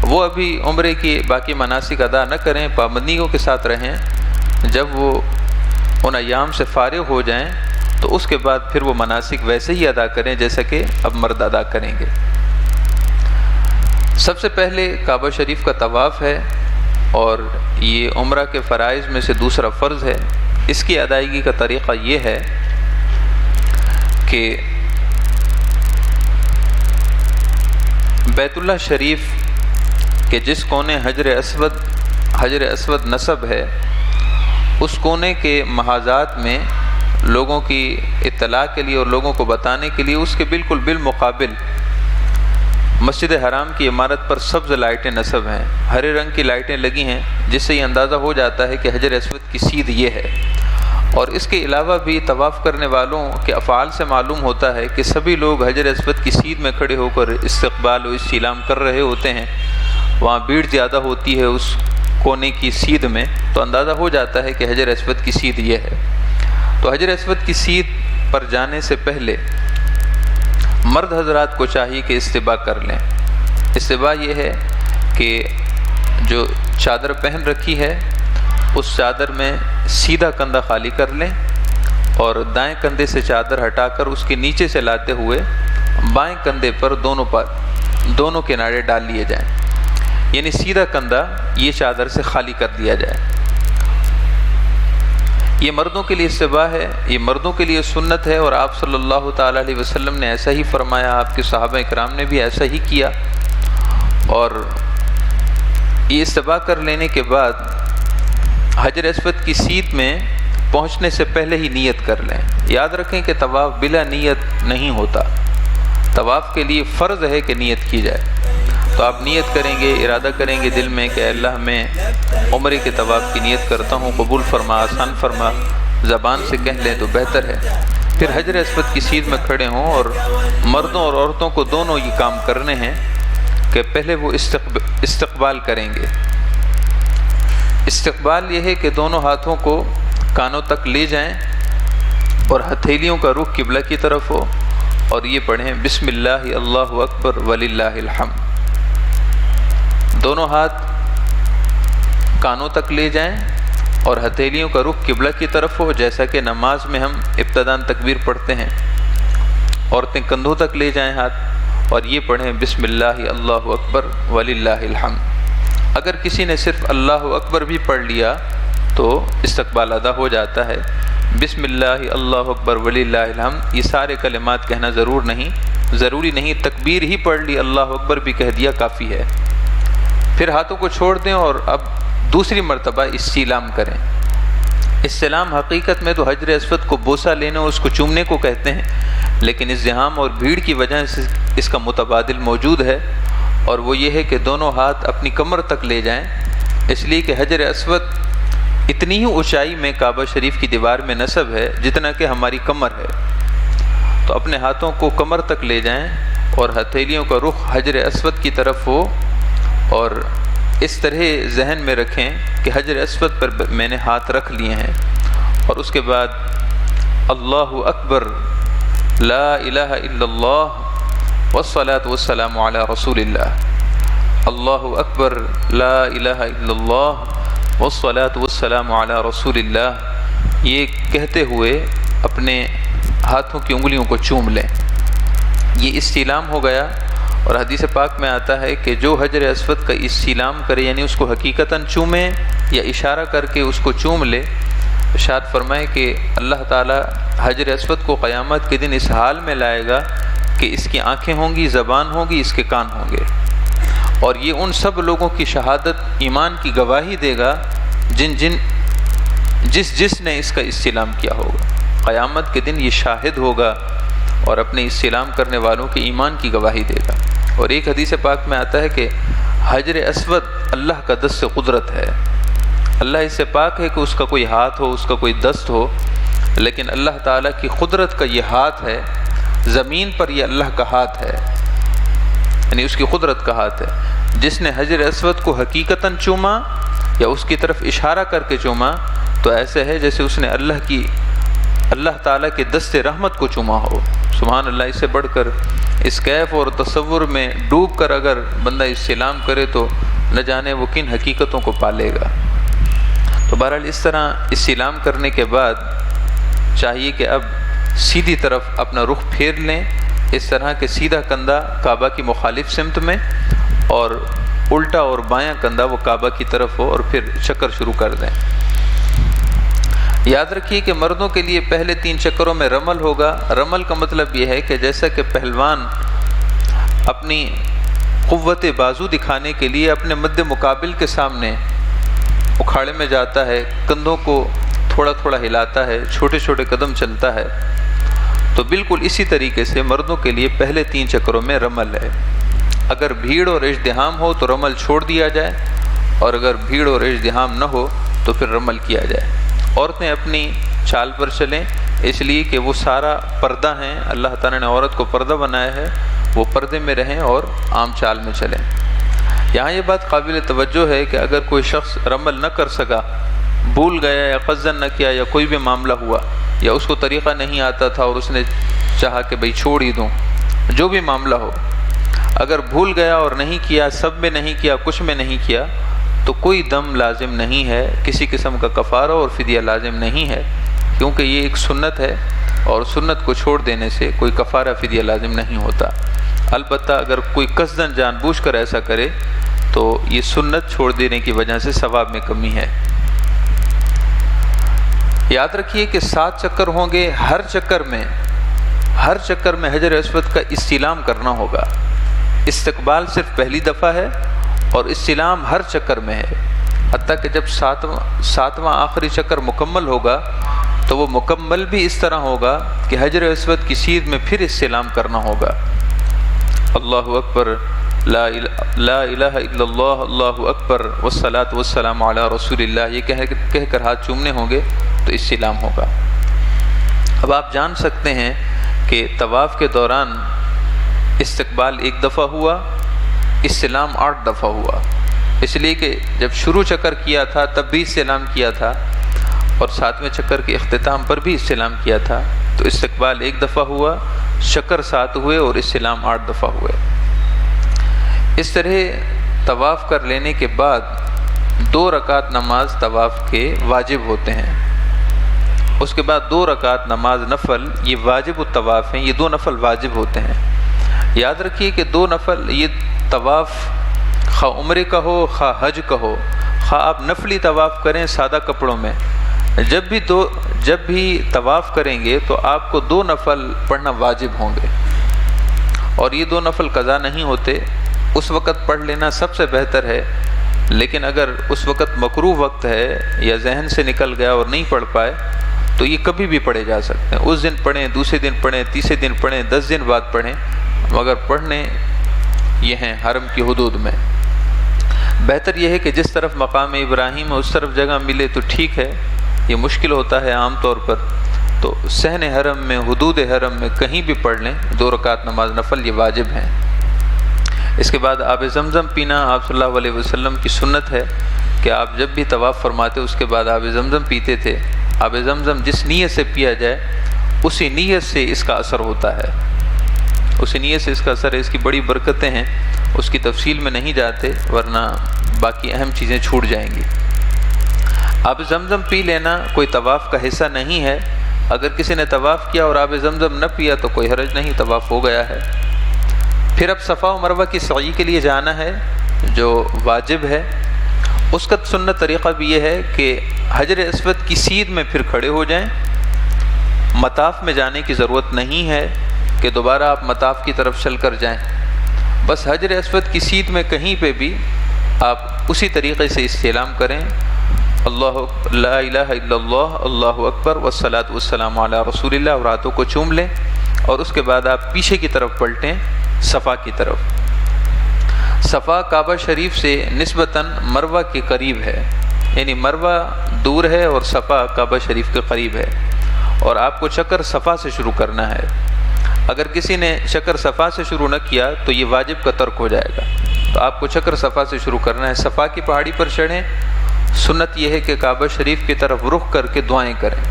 وہ ابھی عمرے کی باقی مناسک ادا نہ کریں، پابندیوں کے ساتھ رہیں۔ جب وہ ان ایام سے فارغ ہو جائیں تو اس کے بعد پھر وہ مناسک ویسے ہی ادا کریں جیسا کہ اب مرد ادا کریں گے۔ سب سے پہلے کعبہ شریف کا طواف ہے، اور یہ عمرہ کے فرائض میں سے دوسرا فرض ہے۔ اس کی ادائیگی کا طریقہ یہ ہے کہ بیت اللہ شریف کے جس کونے حجر اسود نصب ہے، اس کونے کے محاذات میں لوگوں کی اطلاع کے لیے اور لوگوں کو بتانے کے لیے اس کے بالکل بالمقابل مسجد حرام کی عمارت پر سبز لائٹیں نصب ہیں، ہرے رنگ کی لائٹیں لگی ہیں، جس سے یہ اندازہ ہو جاتا ہے کہ حجر اسود کی سیدھ یہ ہے۔ اور اس کے علاوہ بھی طواف کرنے والوں کے افعال سے معلوم ہوتا ہے کہ سبھی لوگ حجر اسود کی سیدھ میں کھڑے ہو کر استقبال و استعلام کر رہے ہوتے ہیں۔ وہاں بھیڑ زیادہ ہوتی ہے اس کونے کی سیدھ میں، تو اندازہ ہو جاتا ہے کہ حجر اسود کی سیدھ یہ ہے۔ تو حجر اسود کی سیدھ پر جانے سے پہلے مرد حضرات کو چاہیے کہ استباء کر لیں۔ استباء یہ ہے کہ جو چادر پہن رکھی ہے اس چادر میں سیدھا کندھا خالی کر لیں، اور دائیں کندھے سے چادر ہٹا کر اس کے نیچے سے لاتے ہوئے بائیں کندھے پر دونوں کنارے ڈال لیے جائیں، یعنی سیدھا کندھا یہ چادر سے خالی کر دیا جائے۔ یہ مردوں کے لیے استباء ہے، یہ مردوں کے لیے سنت ہے، اور آپ صلی اللہ تعالیٰ علیہ وسلم نے ایسا ہی فرمایا، آپ کے صحابہ اکرام نے بھی ایسا ہی کیا۔ اور یہ استباء کر لینے کے بعد حجر اسود کی سیدھ میں پہنچنے سے پہلے ہی نیت کر لیں۔ یاد رکھیں کہ طواف بلا نیت نہیں ہوتا، طواف کے لیے فرض ہے کہ نیت کی جائے۔ تو آپ نیت کریں گے، ارادہ کریں گے دل میں کہ اللہ میں عمرے کے طواف کی نیت کرتا ہوں، قبول فرما، آسان فرما، زبان سے کہہ لیں تو بہتر ہے۔ پھر حجر اسود کی سیدھ میں کھڑے ہوں، اور مردوں اور عورتوں کو دونوں یہ کام کرنے ہیں کہ پہلے وہ استقبال کریں گے۔ استقبال یہ ہے کہ دونوں ہاتھوں کو کانوں تک لے جائیں اور ہتھیلیوں کا رخ قبلہ کی طرف ہو، اور یہ پڑھیں بسم اللہ اللہ اکبر وللہ الحمد۔ دونوں ہاتھ کانوں تک لے جائیں اور ہتھیلیوں کا رخ قبلہ کی طرف ہو، جیسا کہ نماز میں ہم ابتداً تکبیر پڑھتے ہیں۔ عورتیں کندھوں تک لے جائیں ہاتھ، اور یہ پڑھیں بسم اللہ اللہ اکبر وللہ الحمد۔ اگر کسی نے صرف اللہ اکبر بھی پڑھ لیا تو استقبال ادا ہو جاتا ہے۔ بسم اللہ اللہ اکبر وللہ الحمد یہ سارے کلمات کہنا ضروری نہیں، تکبیر ہی پڑھ لی، اللہ اکبر بھی کہہ دیا کافی ہے۔ پھر ہاتھوں کو چھوڑ دیں اور اب دوسری مرتبہ استعلام کریں۔ استعلام حقیقت میں تو حجر اسود کو بوسہ لینے اور اس کو چومنے کو کہتے ہیں، لیکن ازدحام اور بھیڑ کی وجہ سے اس کا متبادل موجود ہے، اور وہ یہ ہے کہ دونوں ہاتھ اپنی کمر تک لے جائیں، اس لیے کہ حجر اسود اتنی ہی اونچائی میں کعبہ شریف کی دیوار میں نصب ہے جتنا کہ ہماری کمر ہے۔ تو اپنے ہاتھوں کو کمر تک لے جائیں اور ہتھیلیوں کا رخ حجر اسود کی طرف ہو، اور اس طرح ذہن میں رکھیں کہ حجر اسود پر میں نے ہاتھ رکھ لیے ہیں، اور اس کے بعد اللہ اکبر لا الہ الا اللہ والصلاة والسلام علی رسول اللہ، اللہ اکبر لا الہ الا اللہ والصلاة والسلام علی رسول اللہ، یہ کہتے ہوئے اپنے ہاتھوں کی انگلیوں کو چوم لیں۔ یہ استعلام ہو گیا، اور حدیث پاک میں آتا ہے کہ جو حجر اسود کا استعلام کرے، یعنی اس کو حقیقتاً چومے یا اشارہ کر کے اس کو چوم لے، ارشاد فرمائے کہ اللہ تعالی حجر اسود کو قیامت کے دن اس حال میں لائے گا کہ اس کی آنکھیں ہوں گی، زبان ہوگی، اس کے کان ہوں گے، اور یہ ان سب لوگوں کی شہادت ایمان کی گواہی دے گا جس نے اس کا استعلام کیا ہوگا۔ قیامت کے دن یہ شاہد ہوگا اور اپنے استعلام کرنے والوں کے ایمان کی گواہی دے گا۔ اور ایک حدیث پاک میں آتا ہے کہ حجر اسود اللہ کا دست قدرت ہے، اللہ اس سے پاک ہے کہ اس کا کوئی ہاتھ ہو، اس کا کوئی دست ہو، لیکن اللہ تعالیٰ کی قدرت کا یہ ہاتھ ہے، زمین پر یہ اللہ کا ہاتھ ہے، یعنی اس کی قدرت کا ہاتھ ہے۔ جس نے حجر اسود کو حقیقتاً چوما یا اس کی طرف اشارہ کر کے چوما تو ایسے ہے جیسے اس نے اللہ تعالیٰ کے دست رحمت کو چوما ہو۔ سبحان اللہ، اس سے بڑھ کر اس کیف اور تصور میں ڈوب کر اگر بندہ استلام کرے تو نہ جانے وہ کن حقیقتوں کو پالے گا۔ تو بہرحال اس طرح استلام کرنے کے بعد چاہیے کہ اب سیدھی طرف اپنا رخ پھیر لیں، اس طرح کہ سیدھا کندھا کعبہ کی مخالف سمت میں اور الٹا اور بایاں کندھا وہ کعبہ کی طرف ہو، اور پھر چکر شروع کر دیں۔ یاد رکھیے کہ مردوں کے لیے پہلے 3 چکروں میں رمل ہوگا۔ رمل کا مطلب یہ ہے کہ جیسا کہ پہلوان اپنی قوت بازو دکھانے کے لیے اپنے مد مقابل کے سامنے اکھاڑے میں جاتا ہے، کندھوں کو تھوڑا تھوڑا ہلاتا ہے، چھوٹے چھوٹے قدم چلتا ہے، تو بالکل اسی طریقے سے مردوں کے لیے پہلے 3 چکروں میں رمل ہے۔ اگر بھیڑ اور ازدحام ہو تو رمل چھوڑ دیا جائے، اور اگر بھیڑ اور ازدحام نہ ہو تو پھر رمل کیا جائے۔ عورتیں اپنی چال پر چلیں، اس لیے کہ وہ سارا پردہ ہیں، اللہ تعالیٰ نے عورت کو پردہ بنایا ہے، وہ پردے میں رہیں اور عام چال میں چلیں۔ یہاں یہ بات قابل توجہ ہے کہ اگر کوئی شخص رمل نہ کر سکا، بھول گیا یا قصداً نہ کیا یا کوئی بھی معاملہ ہوا یا اس کو طریقہ نہیں آتا تھا اور اس نے چاہا کہ بھئی چھوڑ ہی دوں، جو بھی معاملہ ہو، اگر بھول گیا اور نہیں کیا، سب میں نہیں کیا، کچھ میں نہیں کیا، تو کوئی دم لازم نہیں ہے، کسی قسم کا کفارہ اور فدیہ لازم نہیں ہے، کیونکہ یہ ایک سنت ہے اور سنت کو چھوڑ دینے سے کوئی کفارہ فدیہ لازم نہیں ہوتا۔ البتہ اگر کوئی قصداً جان بوجھ کر ایسا کرے تو یہ سنت چھوڑ دینے کی وجہ سے ثواب میں کمی ہے۔ یاد رکھیے کہ 7 چکر ہوں گے، ہر چکر میں حجر اسود کا استلام کرنا ہوگا۔ استقبال صرف پہلی دفعہ ہے اور استلام ہر چکر میں ہے، حتیٰ کہ جب 7واں آخری چکر مکمل ہوگا تو وہ مکمل بھی اس طرح ہوگا کہ حجر اسود کی سیدھ میں پھر استلام کرنا ہوگا۔ اللہ اکبر، لا الہ الا اللہ، اللہ اکبر، والصلاۃ والسلام علی رسول اللہ، یہ کہہ کر ہاتھ چومنے ہوں گے تو استلام ہوگا۔ اب آپ جان سکتے ہیں کہ طواف کے دوران استقبال 1 دفعہ ہوا، استلام 8 دفعہ ہوا، اس لیے کہ جب شروع چکر کیا تھا تب بھی استلام کیا تھا اور 7ویں چکر کے اختتام پر بھی استلام کیا تھا، تو استقبال 1 دفعہ ہوا، چکر 7 ہوئے اور استلام 8 دفعہ ہوئے۔ اس طرح طواف کر لینے کے بعد 2 رکعت نماز طواف کے واجب ہوتے ہیں، اس کے بعد 2 رکعت نماز نفل، یہ واجب الطواف ہیں، یہ 2 نفل واجب ہوتے ہیں۔ یاد رکھیے کہ 2 نفل، یہ طواف خواہ عمرے کا ہو خواہ حج کا ہو، خواہ آپ نفلی طواف کریں سادہ کپڑوں میں، جب بھی طواف کریں گے تو آپ کو 2 نفل پڑھنا واجب ہوں گے، اور یہ 2 نفل قضا نہیں ہوتے، اس وقت پڑھ لینا سب سے بہتر ہے، لیکن اگر اس وقت مکروہ وقت ہے یا ذہن سے نکل گیا اور نہیں پڑھ پائے تو یہ کبھی بھی پڑھے جا سکتے ہیں، اس دن پڑھیں، دوسرے دن پڑھیں، تیسرے دن پڑھیں، 10 دن بعد پڑھیں، مگر پڑھنے یہ ہیں حرم کی حدود میں۔ بہتر یہ ہے کہ جس طرف مقام ابراہیم ہے اس طرف جگہ ملے تو ٹھیک ہے، یہ مشکل ہوتا ہے عام طور پر، تو صحن حرم میں، حدود حرم میں کہیں بھی پڑھ لیں، 2 رکعت نماز نفل یہ واجب ہیں۔ اس کے بعد آب زمزم پینا آپ صلی اللہ علیہ وسلم کی سنت ہے کہ آپ جب بھی طواف فرماتے اس کے بعد آب زمزم پیتے تھے۔ آب زمزم جس نیت سے پیا جائے اسی نیت سے اس کا اثر ہوتا ہے، اسی نیت سے اس کا اثر ہے، اس کی بڑی برکتیں ہیں، اس کی تفصیل میں نہیں جاتے ورنہ باقی اہم چیزیں چھوٹ جائیں گی۔ آب زمزم پی لینا کوئی طواف کا حصہ نہیں ہے، اگر کسی نے طواف کیا اور آب زمزم نہ پیا تو کوئی حرج نہیں، طواف ہو گیا ہے۔ پھر اب صفا و مروہ کی سعی کے لیے جانا ہے جو واجب ہے، اس کا سنت طریقہ بھی یہ ہے کہ حجر اسود کی سیدھ میں پھر کھڑے ہو جائیں، مطاف میں جانے کی ضرورت نہیں ہے کہ دوبارہ آپ مطاف کی طرف چل کر جائیں، بس حجر اسود کی سیدھ میں کہیں پہ بھی آپ اسی طریقے سے استعلام کریں، اللہ لا الہ الا اللہ، اللہ اکبر، والصلاۃ والسلام علی رسول اللہ، اور ہاتھوں کو چوم لیں، اور اس کے بعد آپ پیچھے کی طرف پلٹیں صفا کی طرف۔ صفا کعبہ شریف سے نسبتاً مروہ کے قریب ہے، یعنی مروہ دور ہے اور صفا کعبہ شریف کے قریب ہے، اور آپ کو چکر صفا سے شروع کرنا ہے۔ اگر کسی نے چکر صفا سے شروع نہ کیا تو یہ واجب کا ترک ہو جائے گا، تو آپ کو چکر صفا سے شروع کرنا ہے۔ صفا کی پہاڑی پر چڑھیں، سنت یہ ہے کہ کعبہ شریف کی طرف رخ کر کے دعائیں کریں۔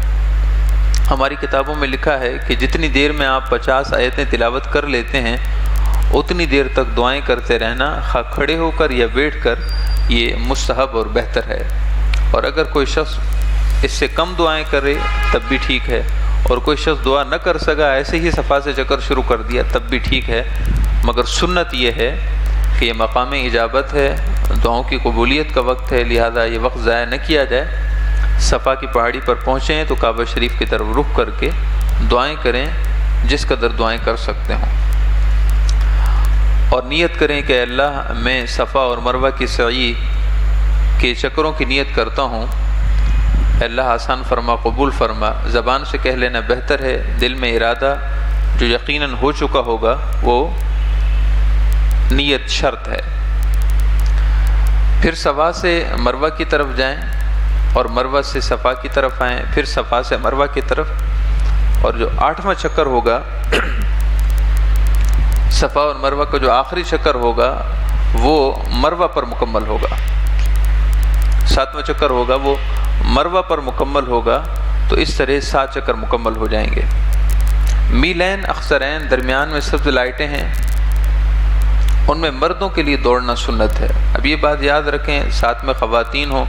ہماری کتابوں میں لکھا ہے کہ جتنی دیر میں آپ 50 آیتیں تلاوت کر لیتے ہیں اتنی دیر تک دعائیں کرتے رہنا، خواہ کھڑے ہو کر یا بیٹھ کر، یہ مستحب اور بہتر ہے۔ اور اگر کوئی شخص اس سے کم دعائیں کرے تب بھی ٹھیک ہے، اور کوئی شخص دعا نہ کر سکا، ایسے ہی صفا سے چکر شروع کر دیا تب بھی ٹھیک ہے، مگر سنت یہ ہے کہ یہ مقام اجابت ہے، دعاؤں کی قبولیت کا وقت ہے، لہذا یہ وقت ضائع نہ کیا جائے۔ صفا کی پہاڑی پر پہنچیں تو کعبہ شریف کی طرف رخ کر کے دعائیں کریں، جس قدر دعائیں کر سکتے ہوں، اور نیت کریں کہ اللہ میں صفا اور مروہ کی سعی کے چکروں کی نیت کرتا ہوں، اللہ آسان فرما، قبول فرما۔ زبان سے کہہ لینا بہتر ہے، دل میں ارادہ جو یقیناً ہو چکا ہوگا وہ نیت شرط ہے۔ پھر صفا سے مروہ کی طرف جائیں اور مروہ سے صفا کی طرف آئیں، پھر صفا سے مروہ کی طرف، اور جو 8واں چکر ہوگا صفا اور مروہ کا جو آخری چکر ہوگا وہ مروہ پر مکمل ہوگا، 7واں چکر ہوگا وہ مروہ پر مکمل ہوگا، تو اس طرح 7 چکر مکمل ہو جائیں گے۔ میلین اخسرین درمیان میں سبز لائٹیں ہیں، ان میں مردوں کے لیے دوڑنا سنت ہے۔ اب یہ بات یاد رکھیں، ساتھ میں خواتین ہوں،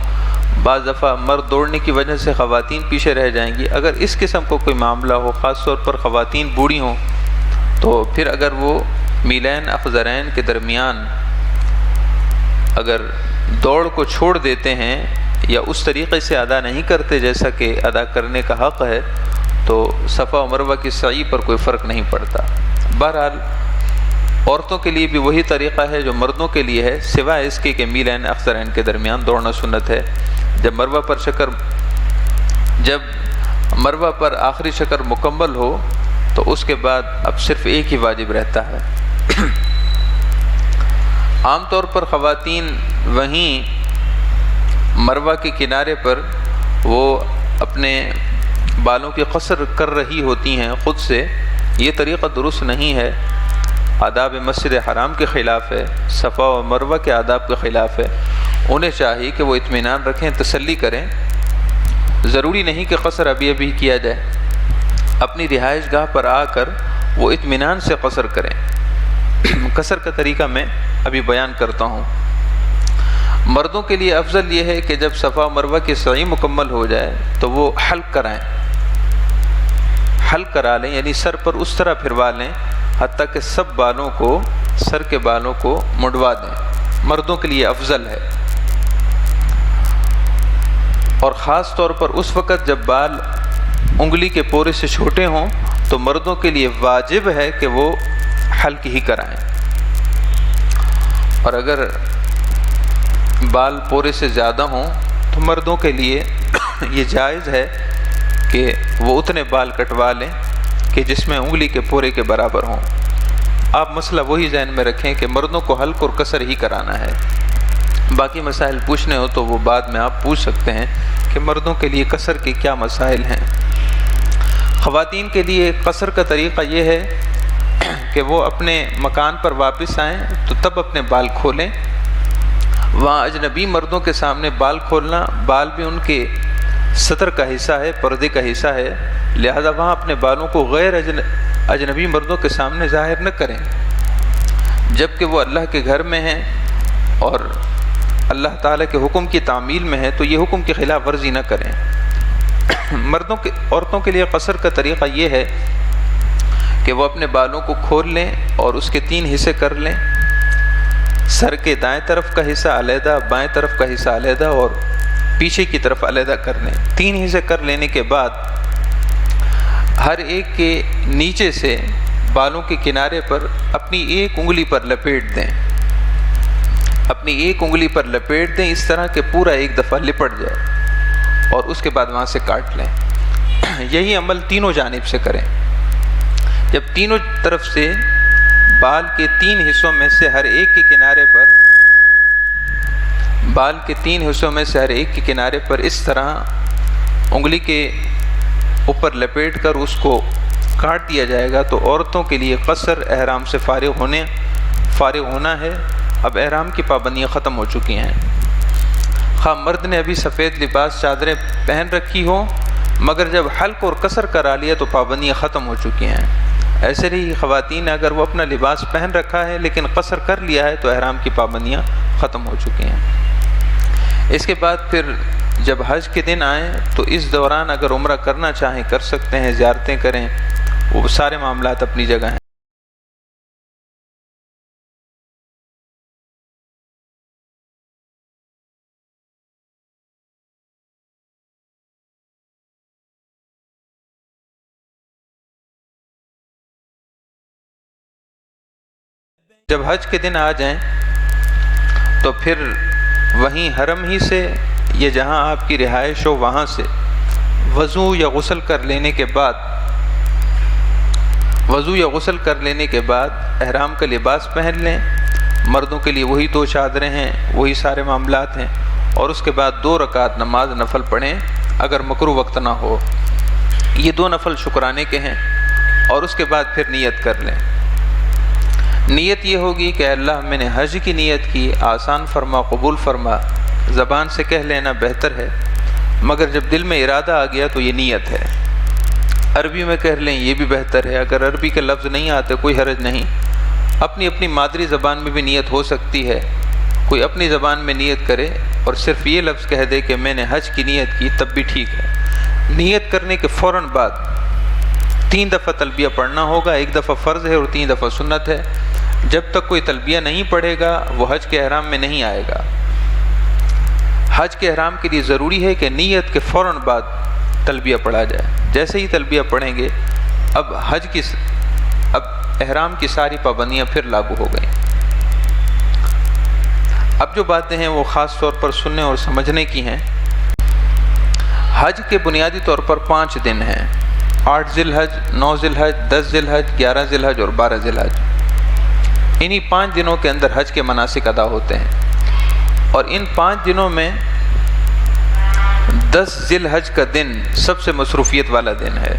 بعض دفعہ مرد دوڑنے کی وجہ سے خواتین پیچھے رہ جائیں گی۔ اگر اس قسم کو کوئی معاملہ ہو، خاص طور پر خواتین بوڑھی ہوں، تو پھر اگر وہ میلین اخضرین کے درمیان اگر دوڑ کو چھوڑ دیتے ہیں یا اس طریقے سے ادا نہیں کرتے جیسا کہ ادا کرنے کا حق ہے، تو صفا و مروہ کی سعی پر کوئی فرق نہیں پڑتا۔ بہرحال عورتوں کے لیے بھی وہی طریقہ ہے جو مردوں کے لیے ہے، سوائے اس کے کہ میلین اخضرین کے درمیان دوڑنا سنت ہے۔ جب مروہ پر آخری چکر مکمل ہو تو اس کے بعد اب صرف ایک ہی واجب رہتا ہے۔ عام طور پر خواتین وہیں مروہ کے کنارے پر وہ اپنے بالوں کی قصر کر رہی ہوتی ہیں خود سے، یہ طریقہ درست نہیں ہے، آداب مسجد حرام کے خلاف ہے، صفا و مروہ کے آداب کے خلاف ہے۔ انہیں چاہیے کہ وہ اطمینان رکھیں، تسلی کریں، ضروری نہیں کہ قصر ابھی ابھی کیا جائے، اپنی رہائش گاہ پر آ کر وہ اطمینان سے قصر کریں۔ قصر کا طریقہ میں ابھی بیان کرتا ہوں۔ مردوں کے لیے افضل یہ ہے کہ جب صفا و مروہ کی سعی مکمل ہو جائے تو وہ حلق کرائیں، حلق کرا لیں، یعنی سر پر اس طرح پھروا لیں حتیٰ کہ سب بالوں کو، سر کے بالوں کو منڈوا دیں، مردوں کے لیے افضل ہے۔ اور خاص طور پر اس وقت جب بال انگلی کے پورے سے چھوٹے ہوں تو مردوں کے لیے واجب ہے کہ وہ حلق ہی کرائیں، اور اگر بال پورے سے زیادہ ہوں تو مردوں کے لیے یہ جائز ہے کہ وہ اتنے بال کٹوا لیں کہ جس میں انگلی کے پورے کے برابر ہوں۔ آپ مسئلہ وہی ذہن میں رکھیں کہ مردوں کو حلق اور قصر ہی کرانا ہے، باقی مسائل پوچھنے ہو تو وہ بعد میں آپ پوچھ سکتے ہیں کہ مردوں کے لیے قصر کے کیا مسائل ہیں۔ خواتین کے لیے قصر کا طریقہ یہ ہے کہ وہ اپنے مکان پر واپس آئیں تو تب اپنے بال کھولیں، وہاں اجنبی مردوں کے سامنے بال کھولنا، بال بھی ان کے ستر کا حصہ ہے، پردے کا حصہ ہے، لہذا وہاں اپنے بالوں کو غیر اجنبی مردوں کے سامنے ظاہر نہ کریں، جبکہ وہ اللہ کے گھر میں ہیں اور اللہ تعالیٰ کے حکم کی تعمیل میں ہے، تو یہ حکم کی خلاف ورزی نہ کریں۔ عورتوں کے لیے قصر کا طریقہ یہ ہے کہ وہ اپنے بالوں کو کھول لیں اور اس کے 3 حصے کر لیں، سر کے دائیں طرف کا حصہ علیحدہ، بائیں طرف کا حصہ علیحدہ اور پیچھے کی طرف علیحدہ کر لیں۔ 3 حصے کر لینے کے بعد ہر ایک کے نیچے سے بالوں کے کنارے پر اپنی ایک انگلی پر لپیٹ دیں، اپنی ایک انگلی پر لپیٹ دیں، اس طرح کہ پورا ایک دفعہ لپٹ جائے، اور اس کے بعد وہاں سے کاٹ لیں۔ یہی عمل تینوں جانب سے کریں۔ جب تینوں طرف سے بال کے 3 حصوں میں سے ہر ایک کے کنارے پر، بال کے 3 حصوں میں سے ہر ایک کے کنارے پر اس طرح انگلی کے اوپر لپیٹ کر اس کو کاٹ دیا جائے گا، تو عورتوں کے لیے قصر احرام سے فارغ ہونا ہے۔ اب احرام کی پابندیاں ختم ہو چکی ہیں۔ خواہ مرد نے ابھی سفید لباس چادریں پہن رکھی ہوں، مگر جب حلق اور قصر کرا لیا تو پابندیاں ختم ہو چکی ہیں۔ ایسے ہی خواتین اگر وہ اپنا لباس پہن رکھا ہے لیکن قصر کر لیا ہے تو احرام کی پابندیاں ختم ہو چکی ہیں۔ اس کے بعد پھر جب حج کے دن آئیں تو اس دوران اگر عمرہ کرنا چاہیں کر سکتے ہیں، زیارتیں کریں، وہ سارے معاملات اپنی جگہ ہیں۔ جب حج کے دن آ جائیں تو پھر وہیں حرم ہی سے یا جہاں آپ کی رہائش ہو وہاں سے وضو یا غسل کر لینے کے بعد احرام کا لباس پہن لیں۔ مردوں کے لیے وہی 2 چادریں ہیں، وہی سارے معاملات ہیں، اور اس کے بعد 2 رکعت نماز نفل پڑھیں اگر مکروہ وقت نہ ہو۔ یہ 2 نفل شکرانے کے ہیں، اور اس کے بعد پھر نیت کر لیں۔ نیت یہ ہوگی کہ اللہ میں نے حج کی نیت کی، آسان فرما، قبول فرما۔ زبان سے کہہ لینا بہتر ہے، مگر جب دل میں ارادہ آ گیا تو یہ نیت ہے۔ عربی میں کہہ لیں یہ بھی بہتر ہے، اگر عربی کے لفظ نہیں آتے کوئی حرج نہیں، اپنی مادری زبان میں بھی نیت ہو سکتی ہے۔ کوئی اپنی زبان میں نیت کرے اور صرف یہ لفظ کہہ دے کہ میں نے حج کی نیت کی، تب بھی ٹھیک ہے۔ نیت کرنے کے فوراً بعد 3 دفعہ تلبیہ پڑھنا ہوگا، 1 دفعہ فرض ہے اور 3 دفعہ سنت ہے۔ جب تک کوئی تلبیہ نہیں پڑھے گا وہ حج کے احرام میں نہیں آئے گا۔ حج کے احرام کے لیے ضروری ہے کہ نیت کے فوراً بعد تلبیہ پڑھا جائے۔ جیسے ہی تلبیہ پڑھیں گے اب احرام کی ساری پابندیاں پھر لاگو ہو گئیں۔ اب جو باتیں ہیں وہ خاص طور پر سننے اور سمجھنے کی ہیں۔ حج کے بنیادی طور پر 5 دن ہیں: 8 ذی الحج، 9 ذی الحج، 10 ذی الحج، 11 ذی الحج اور 12 ذی الحج۔ انہی 5 دنوں کے اندر حج کے مناسک ادا ہوتے ہیں، اور ان 5 دنوں میں 10 ذی الحج کا دن سب سے مصروفیت والا دن ہے۔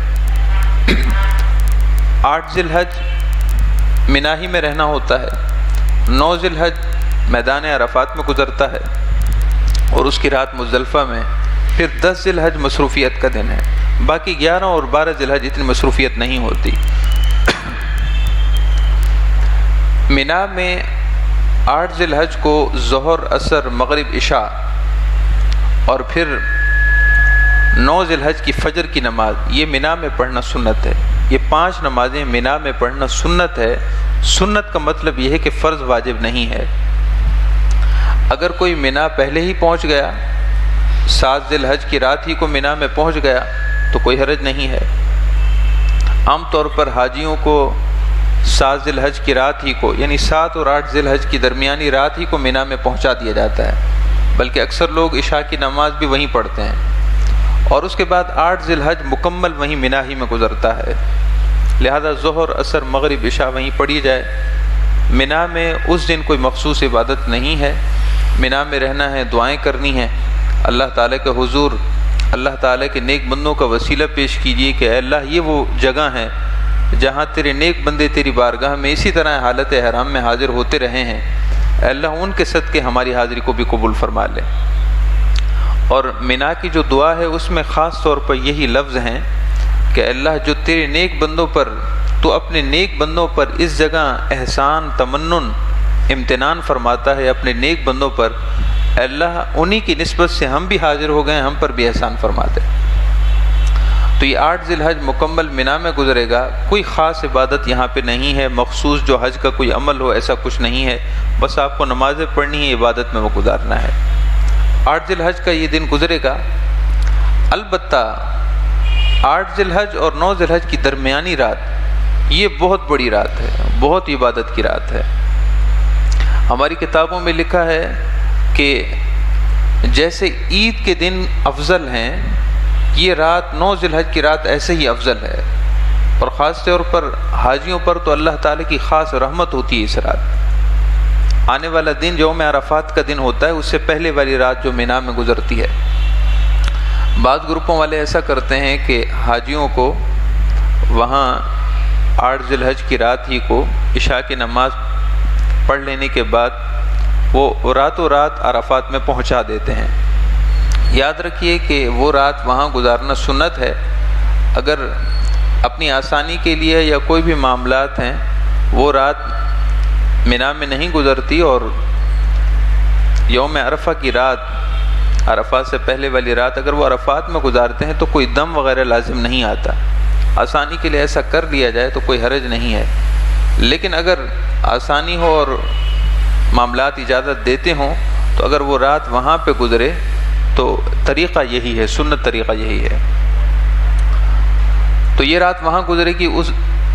8 ذی الحج منا ہی میں رہنا ہوتا ہے، 9 ذی الحج میدان عرفات میں گزرتا ہے، اور اس کی رات مزدلفہ میں۔ پھر 10 ذی الحج مصروفیت کا دن ہے، باقی 11 اور 12 ذی الحج اتنی مصروفیت نہیں ہوتی۔ منا میں 8 ذی الحج کو ظہر، عصر، مغرب، عشاء، اور پھر 9 ذی الحج کی فجر کی نماز یہ منا میں پڑھنا سنت ہے۔ یہ 5 نمازیں منا میں پڑھنا سنت ہے۔ سنت کا مطلب یہ ہے کہ فرض واجب نہیں ہے۔ اگر کوئی منا پہلے ہی پہنچ گیا، 7 ذی الحج کی رات ہی کو منا میں پہنچ گیا تو کوئی حرج نہیں ہے۔ عام طور پر حاجیوں کو 7 ذی الحج کی رات ہی کو، یعنی 7 اور 8 ذی الحج کی درمیانی رات ہی کو منا میں پہنچا دیا جاتا ہے، بلکہ اکثر لوگ عشاء کی نماز بھی وہیں پڑھتے ہیں، اور اس کے بعد 8 ذی الحج مکمل وہیں منا ہی میں گزرتا ہے۔ لہذا ظہر، عصر، مغرب، عشاء وہیں پڑھی جائے۔ منا میں اس دن کوئی مخصوص عبادت نہیں ہے، منا میں رہنا ہے، دعائیں کرنی ہیں، اللہ تعالیٰ کے حضور اللہ تعالیٰ کے نیک بندوں کا وسیلہ پیش کیجیے کہ اے اللہ یہ وہ جگہ ہیں جہاں تیرے نیک بندے تیری بارگاہ میں اسی طرح حالت احرام میں حاضر ہوتے رہے ہیں، اے اللہ ان کے صدقے ہماری حاضری کو بھی قبول فرما لے۔ اور منا کی جو دعا ہے اس میں خاص طور پر یہی لفظ ہیں کہ اللہ جو تیرے نیک بندوں پر، تو اپنے نیک بندوں پر اس جگہ احسان، تمنن، امتنان فرماتا ہے اپنے نیک بندوں پر، اے اللہ انہی کی نسبت سے ہم بھی حاضر ہو گئے، ہم پر بھی احسان فرما دے۔ تو یہ 8 ذی الحج مکمل منا میں گزرے گا۔ کوئی خاص عبادت یہاں پہ نہیں ہے، مخصوص جو حج کا کوئی عمل ہو ایسا کچھ نہیں ہے، بس آپ کو نمازیں پڑھنی ہے، عبادت میں وہ گزارنا ہے۔ 8 ذی الحج کا یہ دن گزرے گا۔ البتہ 8 ذی الحج اور 9 ذی الحج کی درمیانی رات یہ بہت بڑی رات ہے، بہت عبادت کی رات ہے۔ ہماری کتابوں میں لکھا ہے کہ جیسے عید کے دن افضل ہیں، یہ رات 9 ذی الحج کی رات ایسے ہی افضل ہے، اور خاص طور پر حاجیوں پر تو اللہ تعالیٰ کی خاص رحمت ہوتی ہے اس رات۔ آنے والا دن یوم عرفات کا دن ہوتا ہے، اس سے پہلے والی رات جو منا میں گزرتی ہے۔ بعض گروپوں والے ایسا کرتے ہیں کہ حاجیوں کو وہاں 8 ذی الحج کی رات ہی کو عشاء کی نماز پڑھ لینے کے بعد وہ راتوں رات عرفات میں پہنچا دیتے ہیں۔ یاد رکھیے کہ وہ رات وہاں گزارنا سنت ہے. اگر اپنی آسانی کے لیے یا کوئی بھی معاملات ہیں وہ رات مینا میں نہیں گزرتی اور یوم عرفہ کی رات، عرفات سے پہلے والی رات اگر وہ عرفات میں گزارتے ہیں تو کوئی دم وغیرہ لازم نہیں آتا. آسانی کے لیے ایسا کر لیا جائے تو کوئی حرج نہیں ہے. لیکن اگر آسانی ہو اور معاملات اجازت دیتے ہوں تو اگر وہ رات وہاں پہ گزرے تو طریقہ یہی ہے، سنت طریقہ یہی ہے. تو یہ رات وہاں گزرے گی.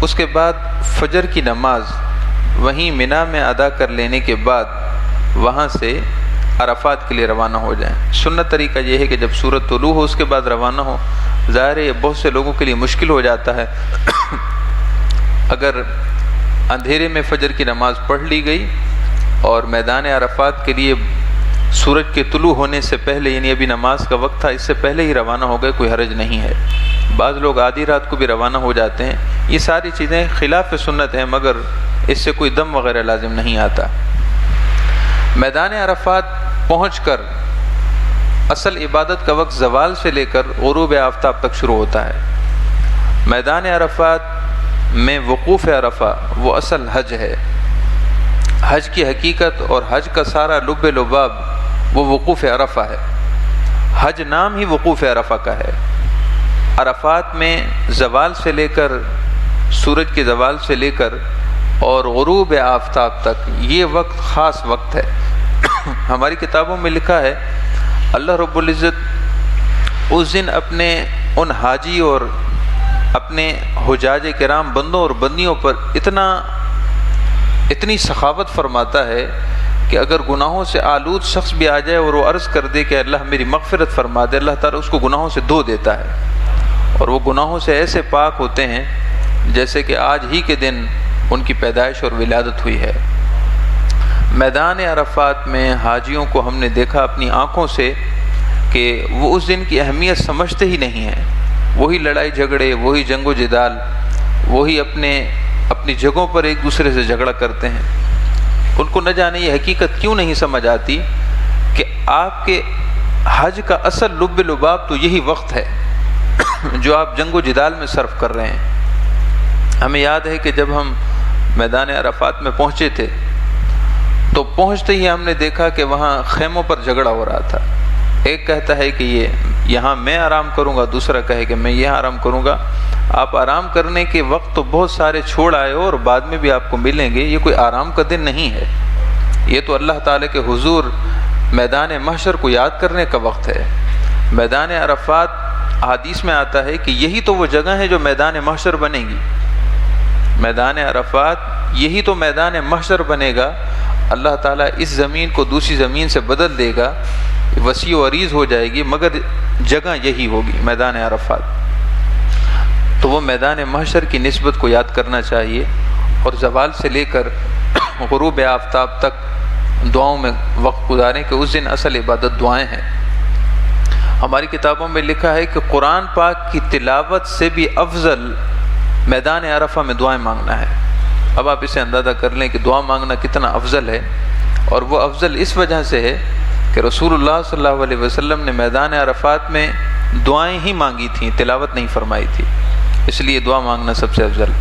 اس کے بعد فجر کی نماز وہیں مینا میں ادا کر لینے کے بعد وہاں سے عرفات کے لیے روانہ ہو جائیں. سنت طریقہ یہ ہے کہ جب سورج طلوع ہو اس کے بعد روانہ ہو. ظاہر ہے بہت سے لوگوں کے لیے مشکل ہو جاتا ہے. اگر اندھیرے میں فجر کی نماز پڑھ لی گئی اور میدان عرفات کے لیے سورج کے طلوع ہونے سے پہلے، یعنی ابھی نماز کا وقت تھا، اس سے پہلے ہی روانہ ہو گئے، کوئی حرج نہیں ہے. بعض لوگ آدھی رات کو بھی روانہ ہو جاتے ہیں. یہ ساری چیزیں خلاف سنت ہیں، مگر اس سے کوئی دم وغیرہ لازم نہیں آتا. میدان عرفات پہنچ کر اصل عبادت کا وقت زوال سے لے کر غروب آفتاب تک شروع ہوتا ہے. میدان عرفات میں وقوف عرفہ وہ اصل حج ہے. حج کی حقیقت اور حج کا سارا لب لباب وہ وقوف عرفہ ہے. حج نام ہی وقوف عرفہ کا ہے. عرفات میں زوال سے لے کر، سورج کے زوال سے لے کر اور غروب آفتاب تک یہ وقت خاص وقت ہے. ہماری کتابوں میں لکھا ہے اللہ رب العزت اس دن اپنے ان حاجی اور اپنے حجاج کرام بندوں اور بندیوں پر اتنی سخاوت فرماتا ہے کہ اگر گناہوں سے آلود شخص بھی آ جائے اور وہ عرض کر دے کہ اللہ میری مغفرت فرما دے، اللہ تعالیٰ اس کو گناہوں سے دھو دیتا ہے. اور وہ گناہوں سے ایسے پاک ہوتے ہیں جیسے کہ آج ہی کے دن ان کی پیدائش اور ولادت ہوئی ہے. میدان عرفات میں حاجیوں کو ہم نے دیکھا اپنی آنکھوں سے کہ وہ اس دن کی اہمیت سمجھتے ہی نہیں ہیں. وہی لڑائی جھگڑے، وہی جنگ و جدال، وہی اپنی جگہوں پر ایک دوسرے سے جھگڑا کرتے ہیں. ان کو نہ جانے یہ حقیقت کیوں نہیں سمجھ آتی کہ آپ کے حج کا اصل لب لباب تو یہی وقت ہے جو آپ جنگ و جدال میں صرف کر رہے ہیں. ہمیں یاد ہے کہ جب ہم میدان عرفات میں پہنچے تھے تو پہنچتے ہی ہم نے دیکھا کہ وہاں خیموں پر جھگڑا ہو رہا تھا. ایک کہتا ہے کہ یہاں میں آرام کروں گا، دوسرا کہے کہ میں یہاں آرام کروں گا. آپ آرام کرنے کے وقت تو بہت سارے چھوڑ آئے ہو اور بعد میں بھی آپ کو ملیں گے. یہ کوئی آرام کا دن نہیں ہے، یہ تو اللہ تعالیٰ کے حضور میدان محشر کو یاد کرنے کا وقت ہے. میدان عرفات حدیث میں آتا ہے کہ یہی تو وہ جگہ ہے جو میدان محشر بنے گی. میدان عرفات یہی تو میدان محشر بنے گا. اللہ تعالیٰ اس زمین کو دوسری زمین سے بدل دے گا، وسیع و عریض ہو جائے گی، مگر جگہ یہی ہوگی میدان عرفات. تو وہ میدان محشر کی نسبت کو یاد کرنا چاہیے اور زوال سے لے کر غروب آفتاب تک دعاؤں میں وقت گزاریں کہ اس دن اصل عبادت دعائیں ہیں. ہماری کتابوں میں لکھا ہے کہ قرآن پاک کی تلاوت سے بھی افضل میدان عرفہ میں دعائیں مانگنا ہے. اب آپ اسے اندازہ کر لیں کہ دعا مانگنا کتنا افضل ہے. اور وہ افضل اس وجہ سے ہے کہ رسول اللہ صلی اللہ علیہ وسلم نے میدان عرفات میں دعائیں ہی مانگی تھیں، تلاوت نہیں فرمائی تھی. اس لیے دعا مانگنا سب سے افضل.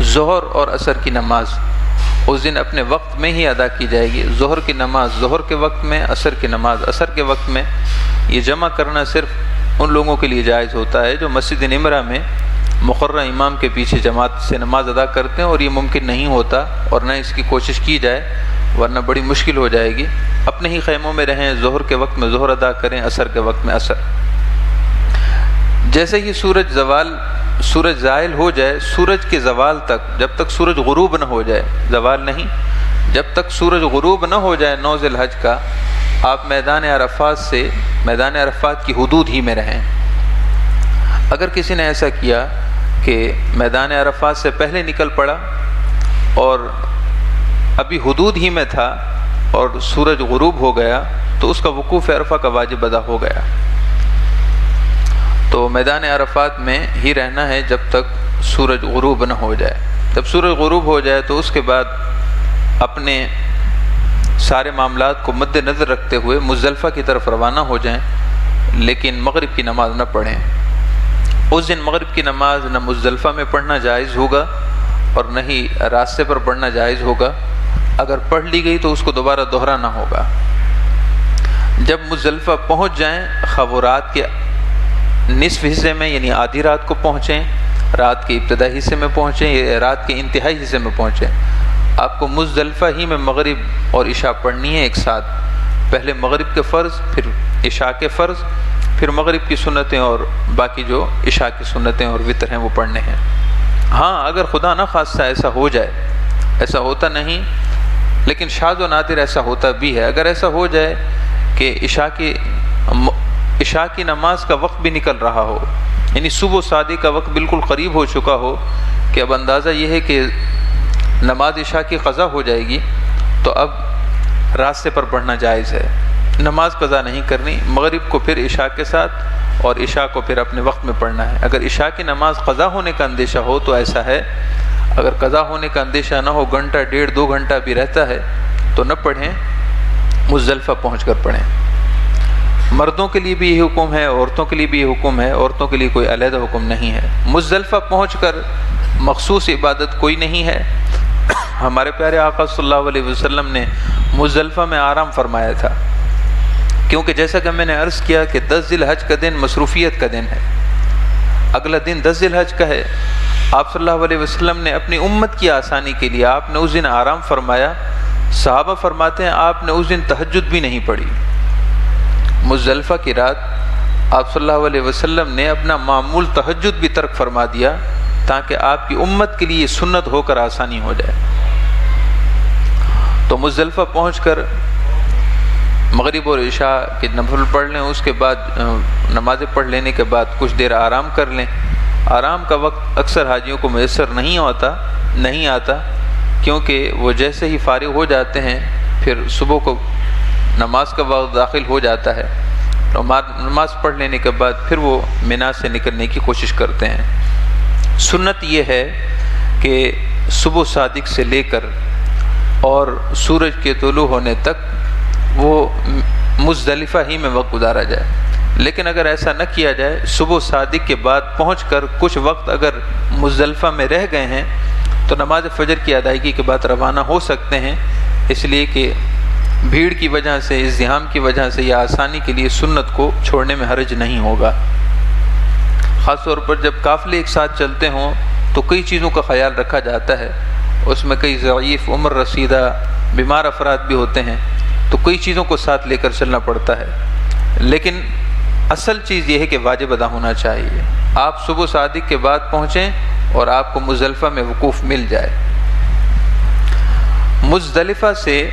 ظہر اور عصر کی نماز اس دن اپنے وقت میں ہی ادا کی جائے گی. ظہر کی نماز ظہر کے وقت میں، عصر کی نماز عصر کے وقت میں. یہ جمع کرنا صرف ان لوگوں کے لیے جائز ہوتا ہے جو مسجد نمرہ میں مقررہ امام کے پیچھے جماعت سے نماز ادا کرتے ہیں، اور یہ ممکن نہیں ہوتا اور نہ اس کی کوشش کی جائے ورنہ بڑی مشکل ہو جائے گی. اپنے ہی خیموں میں رہیں، ظہر کے وقت میں ظہر ادا کریں، عصر کے وقت میں عصر. جیسے ہی سورج زائل ہو جائے، سورج کے زوال تک، جب تک سورج غروب نہ ہو جائے، زوال نہیں، جب تک سورج غروب نہ ہو جائے 9 ذی الحج کا، آپ میدان عرفات کی حدود ہی میں رہیں. اگر کسی نے ایسا کیا کہ میدان عرفات سے پہلے نکل پڑا اور ابھی حدود ہی میں تھا اور سورج غروب ہو گیا تو اس کا وقوف عرفہ کا واجب ادا ہو گیا. تو میدان عرفات میں ہی رہنا ہے جب تک سورج غروب نہ ہو جائے. جب سورج غروب ہو جائے تو اس کے بعد اپنے سارے معاملات کو مد نظر رکھتے ہوئے مزدلفہ کی طرف روانہ ہو جائیں. لیکن مغرب کی نماز نہ پڑھیں۔ اس دن مغرب کی نماز نہ مزدلفہ میں پڑھنا جائز ہوگا اور نہ ہی راستے پر پڑھنا جائز ہوگا۔ اگر پڑھ لی گئی تو اس کو دوبارہ دہرانا ہوگا۔ جب مزدلفہ پہنچ جائیں، خواہ وہ رات کے نصف حصے میں یعنی آدھی رات کو پہنچیں، رات کے ابتدائی حصے میں پہنچیں یا رات کے انتہائی حصے میں پہنچیں، آپ کو مزدلفہ ہی میں مغرب اور عشاء پڑھنی ہے ایک ساتھ۔ پہلے مغرب کے فرض، پھر عشاء کے فرض، پھر مغرب کی سنتیں اور باقی جو عشاء کی سنتیں اور وتر ہیں وہ پڑھنے ہیں۔ ہاں اگر خدا نہ خواستہ ایسا ہو جائے، ایسا ہوتا نہیں لیکن شاذ و نادر ایسا ہوتا بھی ہے، اگر ایسا ہو جائے کہ عشاء کی نماز کا وقت بھی نکل رہا ہو، یعنی صبح صادق کا وقت بالکل قریب ہو چکا ہو کہ اب اندازہ یہ ہے کہ نماز عشاء کی قضا ہو جائے گی، تو اب راستے پر پڑھنا جائز ہے، نماز قضا نہیں کرنی، مغرب کو پھر عشاء کے ساتھ اور عشاء کو پھر اپنے وقت میں پڑھنا ہے۔ اگر عشاء کی نماز قضا ہونے کا اندیشہ ہو تو ایسا ہے، اگر قضا ہونے کا اندیشہ نہ ہو، گھنٹہ ڈیڑھ 2 گھنٹہ بھی رہتا ہے تو نہ پڑھیں، مزدلفہ پہنچ کر پڑھیں۔ مردوں کے لیے بھی یہ حکم ہے، عورتوں کے لیے بھی یہ حکم ہے، عورتوں کے لیے کوئی علیحدہ حکم نہیں ہے۔ مزدلفہ پہنچ کر مخصوص عبادت کوئی نہیں ہے۔ ہمارے پیارے آقا صلی اللہ علیہ وسلم نے مزدلفہ میں آرام فرمایا تھا، کیونکہ جیسا کہ میں نے عرض کیا کہ 10 ذی الحج کا دن مصروفیت کا دن ہے، اگلا دن 10 ذی الحج کا ہے۔ آپ صلی اللہ علیہ وسلم نے اپنی امت کی آسانی کے لیے آپ نے اس دن آرام فرمایا۔ صحابہ فرماتے ہیں آپ نے اس دن تہجد بھی نہیں پڑھی۔ مزدلفہ کی رات آپ صلی اللہ علیہ وسلم نے اپنا معمول تہجد بھی ترک فرما دیا تاکہ آپ کی امت کے لیے سنت ہو کر آسانی ہو جائے۔ تو مزدلفہ پہنچ کر مغرب اور عشاء کے نفل پڑھ لیں، اس کے بعد نمازیں پڑھ لینے کے بعد کچھ دیر آرام کر لیں۔ آرام کا وقت اکثر حاجیوں کو میسر نہیں آتا کیونکہ وہ جیسے ہی فارغ ہو جاتے ہیں پھر صبح کو نماز کا وقت داخل ہو جاتا ہے، نماز پڑھ لینے کے بعد پھر وہ منا سے نکلنے کی کوشش کرتے ہیں۔ سنت یہ ہے کہ صبح صادق سے لے کر اور سورج کے طلوع ہونے تک وہ مزدلفہ ہی میں وقت گزارا جائے، لیکن اگر ایسا نہ کیا جائے، صبح صادق کے بعد پہنچ کر کچھ وقت اگر مزدلفہ میں رہ گئے ہیں تو نماز فجر کی ادائیگی کے بعد روانہ ہو سکتے ہیں، اس لیے کہ بھیڑ کی وجہ سے، ازدحام کی وجہ سے یا آسانی کے لیے سنت کو چھوڑنے میں حرج نہیں ہوگا۔ خاص طور پر جب قافلے ایک ساتھ چلتے ہوں تو کئی چیزوں کا خیال رکھا جاتا ہے، اس میں کئی ضعیف، عمر رسیدہ، بیمار افراد بھی ہوتے ہیں، تو کئی چیزوں کو ساتھ لے کر چلنا پڑتا ہے، لیکن اصل چیز یہ ہے کہ واجب ادا ہونا چاہیے۔ آپ صبح صادق کے بعد پہنچیں اور آپ کو مزدلفہ میں وقوف مل جائے۔ مزدلفہ سے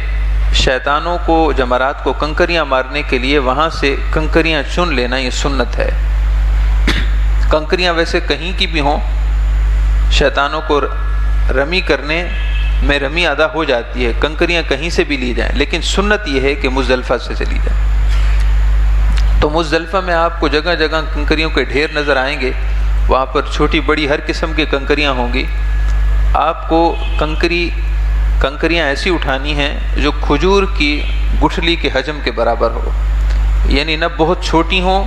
شیطانوں کو، جمرات کو کنکریاں مارنے کے لیے وہاں سے کنکریاں چن لینا یہ سنت ہے۔ کنکریاں ویسے کہیں کی بھی ہوں، شیطانوں کو رمی کرنے میں رمی ادا ہو جاتی ہے، کنکریاں کہیں سے بھی لی جائیں، لیکن سنت یہ ہے کہ مزدلفہ سے لی جائیں۔ تو مزدلفہ میں آپ کو جگہ جگہ کنکریوں کے ڈھیر نظر آئیں گے، وہاں پر چھوٹی بڑی ہر قسم کی کنکریاں ہوں گی۔ آپ کو کنکریاں ایسی اٹھانی ہیں جو کھجور کی گٹھلی کے حجم کے برابر ہو، یعنی نہ بہت چھوٹی ہوں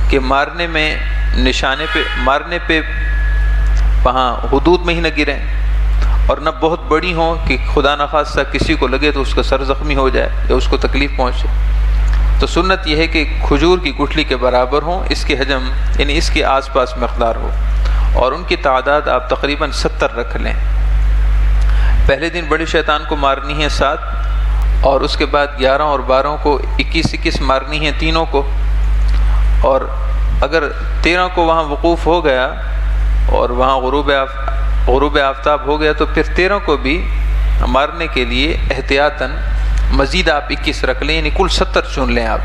کہ مارنے پہ وہاں حدود میں ہی نہ گریں، اور نہ بہت بڑی ہوں کہ خدا نخواستہ کسی کو لگے تو اس کا سر زخمی ہو جائے یا اس کو تکلیف پہنچے۔ تو سنت یہ ہے کہ کھجور کی گٹھلی کے برابر ہوں، اس کے حجم یعنی اس کے آس پاس مقدار ہو، اور ان کی تعداد آپ تقریباً 70 رکھ لیں۔ پہلے دن بڑے شیطان کو مارنی ہے 7، اور اس کے بعد 11 اور 12 کو 21 مارنی ہے تینوں کو، اور اگر 13 کو وہاں وقوف ہو گیا اور وہاں غروب آفتاب ہو گیا تو پھر 13 کو بھی مارنے کے لیے احتیاطاً مزید آپ 21 رکھ لیں، یعنی کل 70 چن لیں آپ۔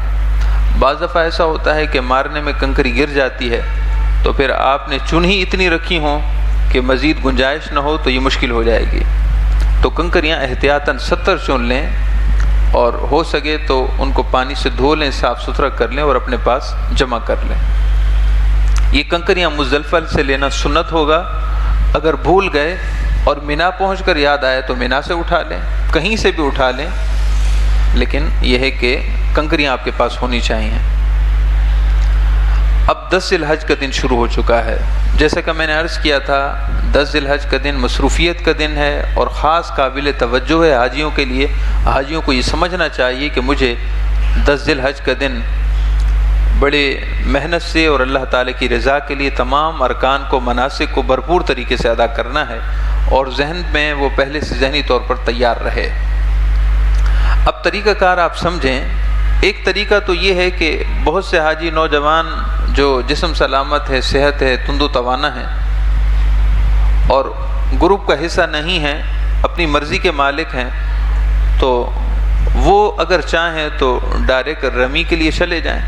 بعض دفعہ ایسا ہوتا ہے کہ مارنے میں کنکری گر جاتی ہے تو پھر آپ نے چن ہی اتنی رکھی ہوں کہ مزید گنجائش نہ ہو تو یہ مشکل ہو جائے گی، تو کنکریاں احتیاطاً 70 چن لیں، اور ہو سکے تو ان کو پانی سے دھو لیں، صاف ستھرا کر لیں اور اپنے پاس جمع کر لیں۔ یہ کنکریاں مزدلفہ سے لینا سنت ہوگا۔ اگر بھول گئے اور منا پہنچ کر یاد آئے تو منا سے اٹھا لیں، کہیں سے بھی اٹھا لیں، لیکن یہ ہے کہ کنکریاں آپ کے پاس ہونی چاہیے۔ اب 10 ذی الحج کا دن شروع ہو چکا ہے. جیسا کہ میں نے عرض کیا تھا 10 ذی الحج کا دن مصروفیت کا دن ہے اور خاص قابل توجہ ہے حاجیوں کے لیے. حاجیوں کو یہ سمجھنا چاہیے کہ مجھے 10 ذی الحج کا دن بڑے محنت سے اور اللہ تعالیٰ کی رضا کے لیے تمام ارکان کو مناسک کو بھرپور طریقے سے ادا کرنا ہے اور ذہن میں وہ پہلے سے ذہنی طور پر تیار رہے. اب طریقہ کار آپ سمجھیں. ایک طریقہ تو یہ ہے کہ بہت سے حاجی نوجوان جو جسم سلامت ہے، صحت ہے، تند و توانا ہے اور گروپ کا حصہ نہیں ہیں، اپنی مرضی کے مالک ہیں، تو وہ اگر چاہیں تو ڈائریکٹ رمی کے لیے چلے جائیں.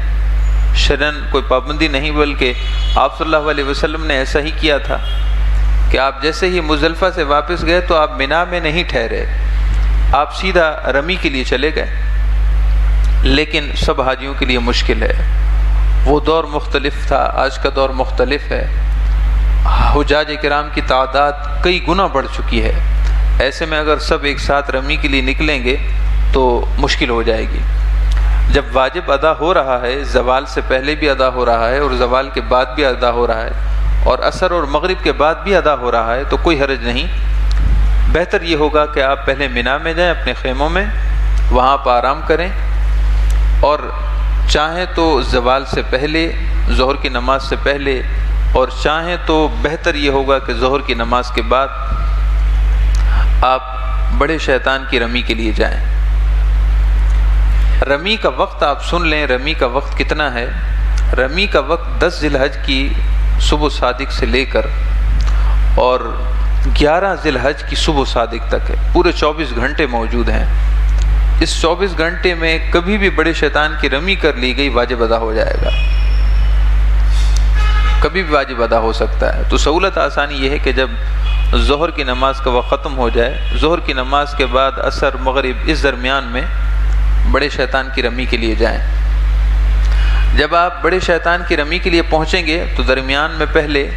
شرعاً کوئی پابندی نہیں، بلکہ آپ صلی اللہ علیہ وسلم نے ایسا ہی کیا تھا کہ آپ جیسے ہی مزدلفہ سے واپس گئے تو آپ مینا میں نہیں ٹھہرے، آپ سیدھا رمی کے لیے چلے گئے. لیکن سب حاجیوں کے لیے مشکل ہے. وہ دور مختلف تھا، آج کا دور مختلف ہے. حجاج کرام کی تعداد کئی گنا بڑھ چکی ہے. ایسے میں اگر سب ایک ساتھ رمی کے لیے نکلیں گے تو مشکل ہو جائے گی. جب واجب ادا ہو رہا ہے، زوال سے پہلے بھی ادا ہو رہا ہے اور زوال کے بعد بھی ادا ہو رہا ہے اور عصر اور مغرب کے بعد بھی ادا ہو رہا ہے، تو کوئی حرج نہیں. بہتر یہ ہوگا کہ آپ پہلے مینا میں جائیں اپنے خیموں میں، وہاں آپ آرام کریں اور چاہیں تو زوال سے پہلے، ظہر کی نماز سے پہلے، اور چاہیں تو بہتر یہ ہوگا کہ ظہر کی نماز کے بعد آپ بڑے شیطان کی رمی کے لیے جائیں. رمی کا وقت آپ سن لیں. رمی کا وقت کتنا ہے؟ رمی کا وقت 10 ذی الحج کی صبح صادق سے لے کر اور 11 ذی الحج کی صبح صادق تک ہے. پورے 24 گھنٹے موجود ہیں. اس 24 گھنٹے میں کبھی بھی بڑے شیطان کی رمی کر لی گئی واجب ادا ہو جائے گا، کبھی بھی واجب ادا ہو سکتا ہے. تو سہولت آسانی یہ ہے کہ جب ظہر کی نماز کا وقت ختم ہو جائے، ظہر کی نماز کے بعد عصر مغرب اس درمیان میں بڑے شیطان کی رمی کے لیے جائیں. جب آپ بڑے شیطان کی رمی کے لیے پہنچیں گے تو درمیان میں پہلے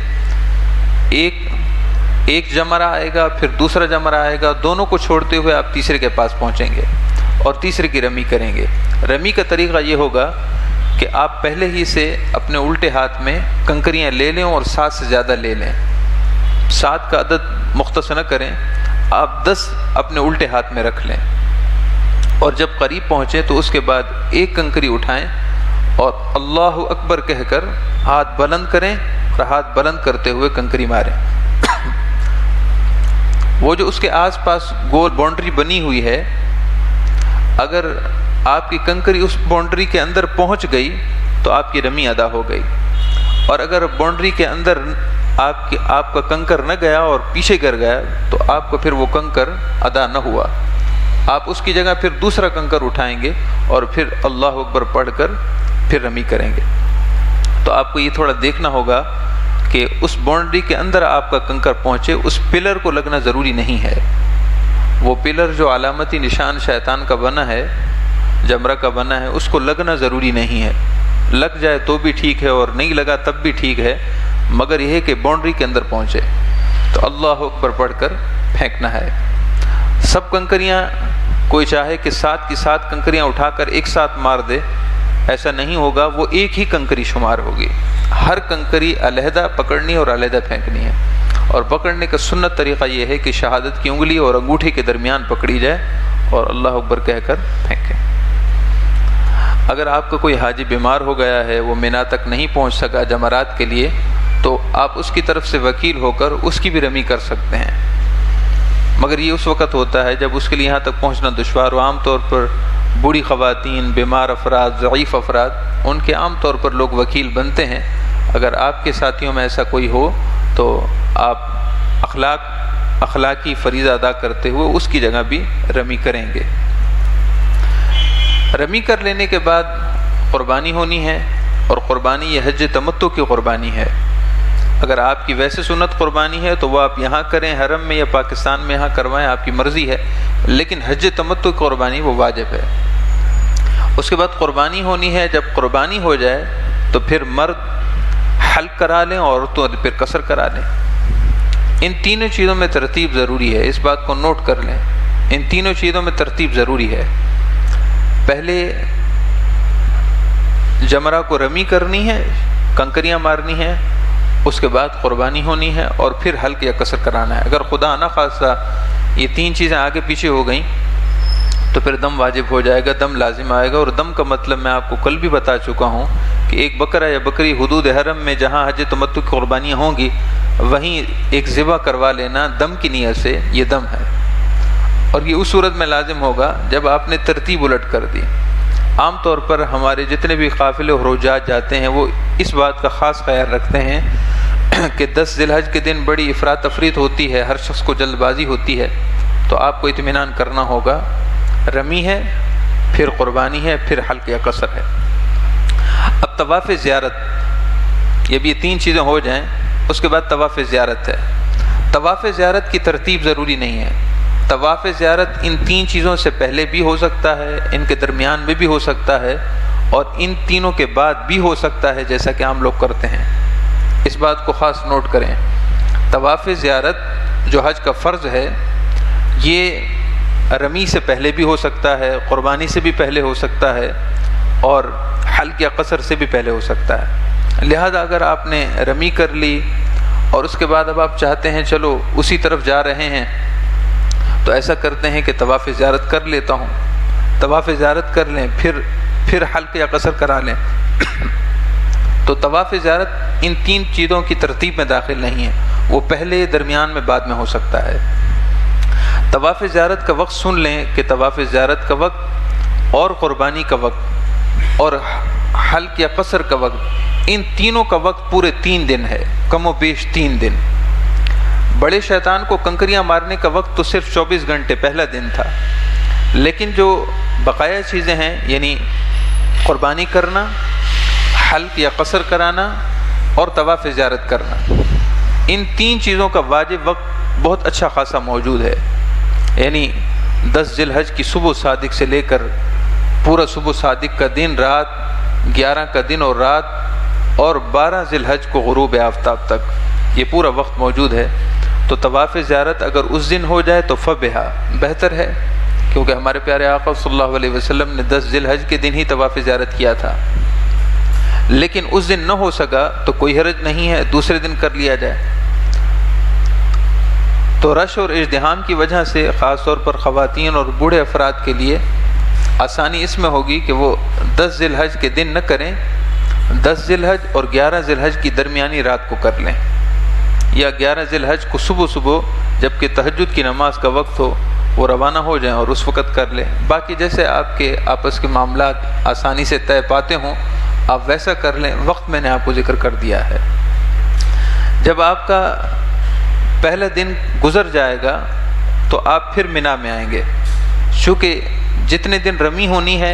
ایک جمرہ آئے گا، پھر دوسرا جمرہ آئے گا. دونوں کو چھوڑتے ہوئے آپ تیسرے کے پاس پہنچیں گے اور تیسرے کی رمی کریں گے. رمی کا طریقہ یہ ہوگا کہ آپ پہلے ہی سے اپنے الٹے ہاتھ میں کنکریاں لے لیں اور 7 سے زیادہ لے لیں. 7 کا عدد مختصر نہ کریں، آپ 10 اپنے الٹے ہاتھ میں رکھ لیں اور جب قریب پہنچیں تو اس کے بعد ایک کنکری اٹھائیں اور اللہ اکبر کہہ کر ہاتھ بلند کریں اور ہاتھ بلند کرتے ہوئے کنکری ماریں. وہ جو اس کے آس پاس گول باؤنڈری بنی ہوئی ہے، اگر آپ کی کنکری اس باؤنڈری کے اندر پہنچ گئی تو آپ کی رمی ادا ہو گئی، اور اگر باؤنڈری کے اندر آپ کا کنکر نہ گیا اور پیچھے گر گیا تو آپ کو پھر وہ کنکر ادا نہ ہوا. آپ اس کی جگہ پھر دوسرا کنکر اٹھائیں گے اور پھر اللہ اکبر پڑھ کر پھر رمی کریں گے. تو آپ کو یہ تھوڑا دیکھنا ہوگا کہ اس باؤنڈری کے اندر آپ کا کنکر پہنچے، اس پلر کو لگنا ضروری نہیں ہے. وہ پلر جو علامتی نشان شیطان کا بنا ہے، جمرہ کا بنا ہے، اس کو لگنا ضروری نہیں ہے. لگ جائے تو بھی ٹھیک ہے اور نہیں لگا تب بھی ٹھیک ہے، مگر یہ ہے کہ باؤنڈری کے اندر پہنچے تو اللہ اکبر پڑھ کر پھینکنا ہے. سب کنکریاں، کوئی چاہے کہ 7 کی 7 کنکریاں اٹھا کر ایک ساتھ مار دے، ایسا نہیں ہوگا. وہ ایک ہی کنکری شمار ہوگی. ہر کنکری علیحدہ پکڑنی اور علیحدہ پھینکنی ہے. اور پکڑنے کا سنت طریقہ یہ ہے کہ شہادت کی انگلی اور انگوٹھے کے درمیان پکڑی جائے اور اللہ اکبر کہہ کر پھینکیں. اگر آپ کا کوئی حاجی بیمار ہو گیا ہے، وہ مینا تک نہیں پہنچ سکا جمرات کے لیے، تو آپ اس کی طرف سے وکیل ہو کر اس کی بھی رمی کر سکتے ہیں. مگر یہ اس وقت ہوتا ہے جب اس کے لیے یہاں تک پہنچنا دشوار ہو. عام طور پر بوڑھی خواتین، بیمار افراد، ضعیف افراد، ان کے عام طور پر لوگ وکیل بنتے ہیں. اگر آپ کے ساتھیوں میں ایسا کوئی ہو تو آپ اخلاقی فریضہ ادا کرتے ہوئے اس کی جگہ بھی رمی کریں گے. رمی کر لینے کے بعد قربانی ہونی ہے، اور قربانی یہ حج تمتع کی قربانی ہے. اگر آپ کی ویسے سنت قربانی ہے تو وہ آپ یہاں کریں، حرم میں یا پاکستان میں یہاں کروائیں، آپ کی مرضی ہے. لیکن حج تمتع کی قربانی وہ واجب ہے. اس کے بعد قربانی ہونی ہے. جب قربانی ہو جائے تو پھر مرد حلق کرا لیں اور عورتوں پھر قصر کرا لیں. ان تینوں چیزوں میں ترتیب ضروری ہے، اس بات کو نوٹ کر لیں. ان تینوں چیزوں میں ترتیب ضروری ہے. پہلے جمرہ کو رمی کرنی ہے، کنکریاں مارنی ہیں، اس کے بعد قربانی ہونی ہے، اور پھر حلق یا قصر کرانا ہے۔ اگر خدا نہ خواستہ یہ 3 چیزیں آگے پیچھے ہو گئیں تو پھر دم واجب ہو جائے گا، دم لازم آئے گا۔ اور دم کا مطلب میں آپ کو کل بھی بتا چکا ہوں کہ ایک بکرا یا بکری حدود حرم میں جہاں حج تمتع کی قربانیاں ہوں گی وہیں ایک ذبح کروا لینا دم کی نیت سے، یہ دم ہے۔ اور یہ اس صورت میں لازم ہوگا جب آپ نے ترتیب الٹ کر دی۔ عام طور پر ہمارے جتنے بھی قافلے اور حجاج جاتے ہیں وہ اس بات کا خاص خیال رکھتے ہیں کہ 10 ذی الحج کے دن بڑی افراط تفریط ہوتی ہے، ہر شخص کو جلد بازی ہوتی ہے، تو آپ کو اطمینان کرنا ہوگا، رمی ہے، پھر قربانی ہے، پھر حلق یا قصر ہے۔ اب طواف زیارت، یہ بھی 3 چیزیں ہو جائیں اس کے بعد طواف زیارت ہے۔ طواف زیارت کی ترتیب ضروری نہیں ہے، طواف زیارت ان 3 چیزوں سے پہلے بھی ہو سکتا ہے، ان کے درمیان میں بھی ہو سکتا ہے، اور ان تینوں کے بعد بھی ہو سکتا ہے، جیسا کہ عام لوگ کرتے ہیں۔ اس بات کو خاص نوٹ کریں، طواف زیارت جو حج کا فرض ہے یہ رمی سے پہلے بھی ہو سکتا ہے، قربانی سے بھی پہلے ہو سکتا ہے، اور حلق یا قصر سے بھی پہلے ہو سکتا ہے۔ لہذا اگر آپ نے رمی کر لی اور اس کے بعد اب آپ چاہتے ہیں چلو اسی طرف جا رہے ہیں، تو ایسا کرتے ہیں کہ طواف زیارت کر لیتا ہوں، طواف زیارت کر لیں، پھر حلق یا قصر کرا لیں۔ تو طواف زیارت ان 3 چیزوں کی ترتیب میں داخل نہیں ہے، وہ پہلے، درمیان میں، بعد میں ہو سکتا ہے۔ طواف زیارت کا وقت سن لیں کہ طواف زیارت کا وقت اور قربانی کا وقت اور حلق یا قصر کا وقت، ان تینوں کا وقت پورے 3 دن ہے، کم و بیش 3 دن۔ بڑے شیطان کو کنکریاں مارنے کا وقت تو صرف 24 گھنٹے پہلا دن تھا، لیکن جو بقایا چیزیں ہیں یعنی قربانی کرنا، حلق یا قصر کرانا اور طواف زیارت کرنا، ان 3 چیزوں کا واجب وقت بہت اچھا خاصا موجود ہے۔ یعنی 10 ذی الحج کی صبح صادق سے لے کر پورا صبح صادق کا دن، رات 11 کا دن اور رات، اور 12 ذی الحج کو غروب آفتاب تک یہ پورا وقت موجود ہے۔ تو طواف زیارت اگر اس دن ہو جائے تو فبہا، بہتر ہے، کیونکہ ہمارے پیارے آقا صلی اللہ علیہ وسلم نے 10 ذی الحج کے دن ہی طواف زیارت کیا تھا۔ لیکن اس دن نہ ہو سکا تو کوئی حرج نہیں ہے، دوسرے دن کر لیا جائے۔ تو رش اور ازدحام کی وجہ سے خاص طور پر خواتین اور بوڑھے افراد کے لیے آسانی اس میں ہوگی کہ وہ 10 ذی الحج کے دن نہ کریں، 10 ذی الحج اور 11 ذی الحج کی درمیانی رات کو کر لیں، یا 11 ذی الحج کو صبح جبکہ تہجد کی نماز کا وقت ہو وہ روانہ ہو جائیں اور اس وقت کر لیں۔ باقی جیسے آپ کے آپس کے معاملات آسانی سے طے پاتے ہوں آپ ویسا کر لیں۔ وقت میں نے آپ کو ذکر کر دیا ہے۔ جب آپ کا پہلا دن گزر جائے گا تو آپ پھر مینا میں آئیں گے، چونکہ جتنے دن رمی ہونی ہے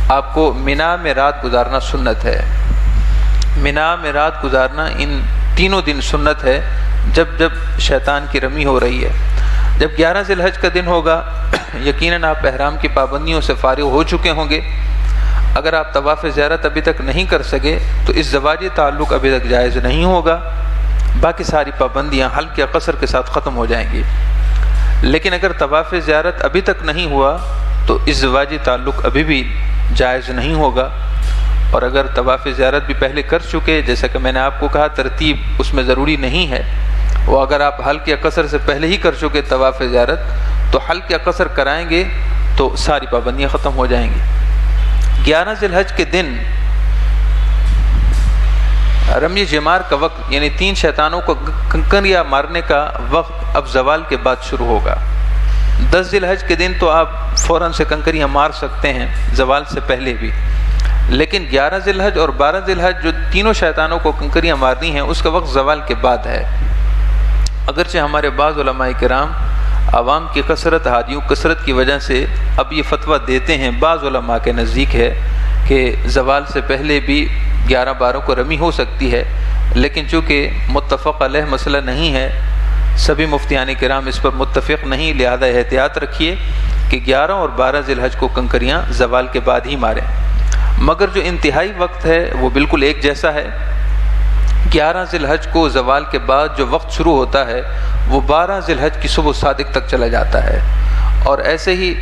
آپ کو مینا میں رات گزارنا سنت ہے۔ مینا میں رات گزارنا ان تینوں دن سنت ہے جب شیطان کی رمی ہو رہی ہے۔ جب 11 ذی الحج کا دن ہوگا یقیناً آپ احرام کی پابندیوں سے فارغ ہو چکے ہوں گے۔ اگر آپ طواف زیارت ابھی تک نہیں کر سکے تو اس زواجی تعلق ابھی تک جائز نہیں ہوگا، باقی ساری پابندیاں حلق یا قصر کے ساتھ ختم ہو جائیں گی۔ لیکن اگر طواف زیارت ابھی تک نہیں ہوا تو اس زواجی تعلق ابھی بھی جائز نہیں ہوگا، اور اگر طواف زیارت بھی پہلے کر چکے، جیسا کہ میں نے آپ کو کہا ترتیب اس میں ضروری نہیں ہے، وہ اگر آپ حلق یا قصر سے پہلے ہی کر چکے طواف زیارت تو حلق یا قصر کرائیں گے تو ساری پابندیاں ختم ہو جائیں گی۔ 11 ذی الحج کے دن رمی جمار کا وقت یعنی 3 شیطانوں کو کنکریاں مارنے کا وقت اب زوال کے بعد شروع ہوگا۔ 10 ذی الحج کے دن تو آپ فوراً سے کنکریاں مار سکتے ہیں زوال سے پہلے بھی، لیکن 11 ذی الحج اور 12 ذی الحج جو تینوں شیطانوں کو کنکریاں مارنی ہیں اس کا وقت زوال کے بعد ہے۔ اگرچہ ہمارے بعض علماء کرام عوام کی کثرت، حاجیوں کثرت کی وجہ سے اب یہ فتویٰ دیتے ہیں، بعض علماء کے نزدیک ہے کہ زوال سے پہلے بھی 11-12 کو رمی ہو سکتی ہے، لیکن چونکہ متفق علیہ مسئلہ نہیں ہے، سبھی مفتیان کرام اس پر متفق نہیں، لہذا احتیاط رکھیے کہ 11 اور 12 ذی الحج کو کنکریاں زوال کے بعد ہی ماریں۔ مگر جو انتہائی وقت ہے وہ بالکل ایک جیسا ہے۔ 11 ذی الحج کو زوال کے بعد جو وقت شروع ہوتا ہے وہ 12 ذی الحج کی صبح صادق تک چلا جاتا ہے، اور ایسے ہی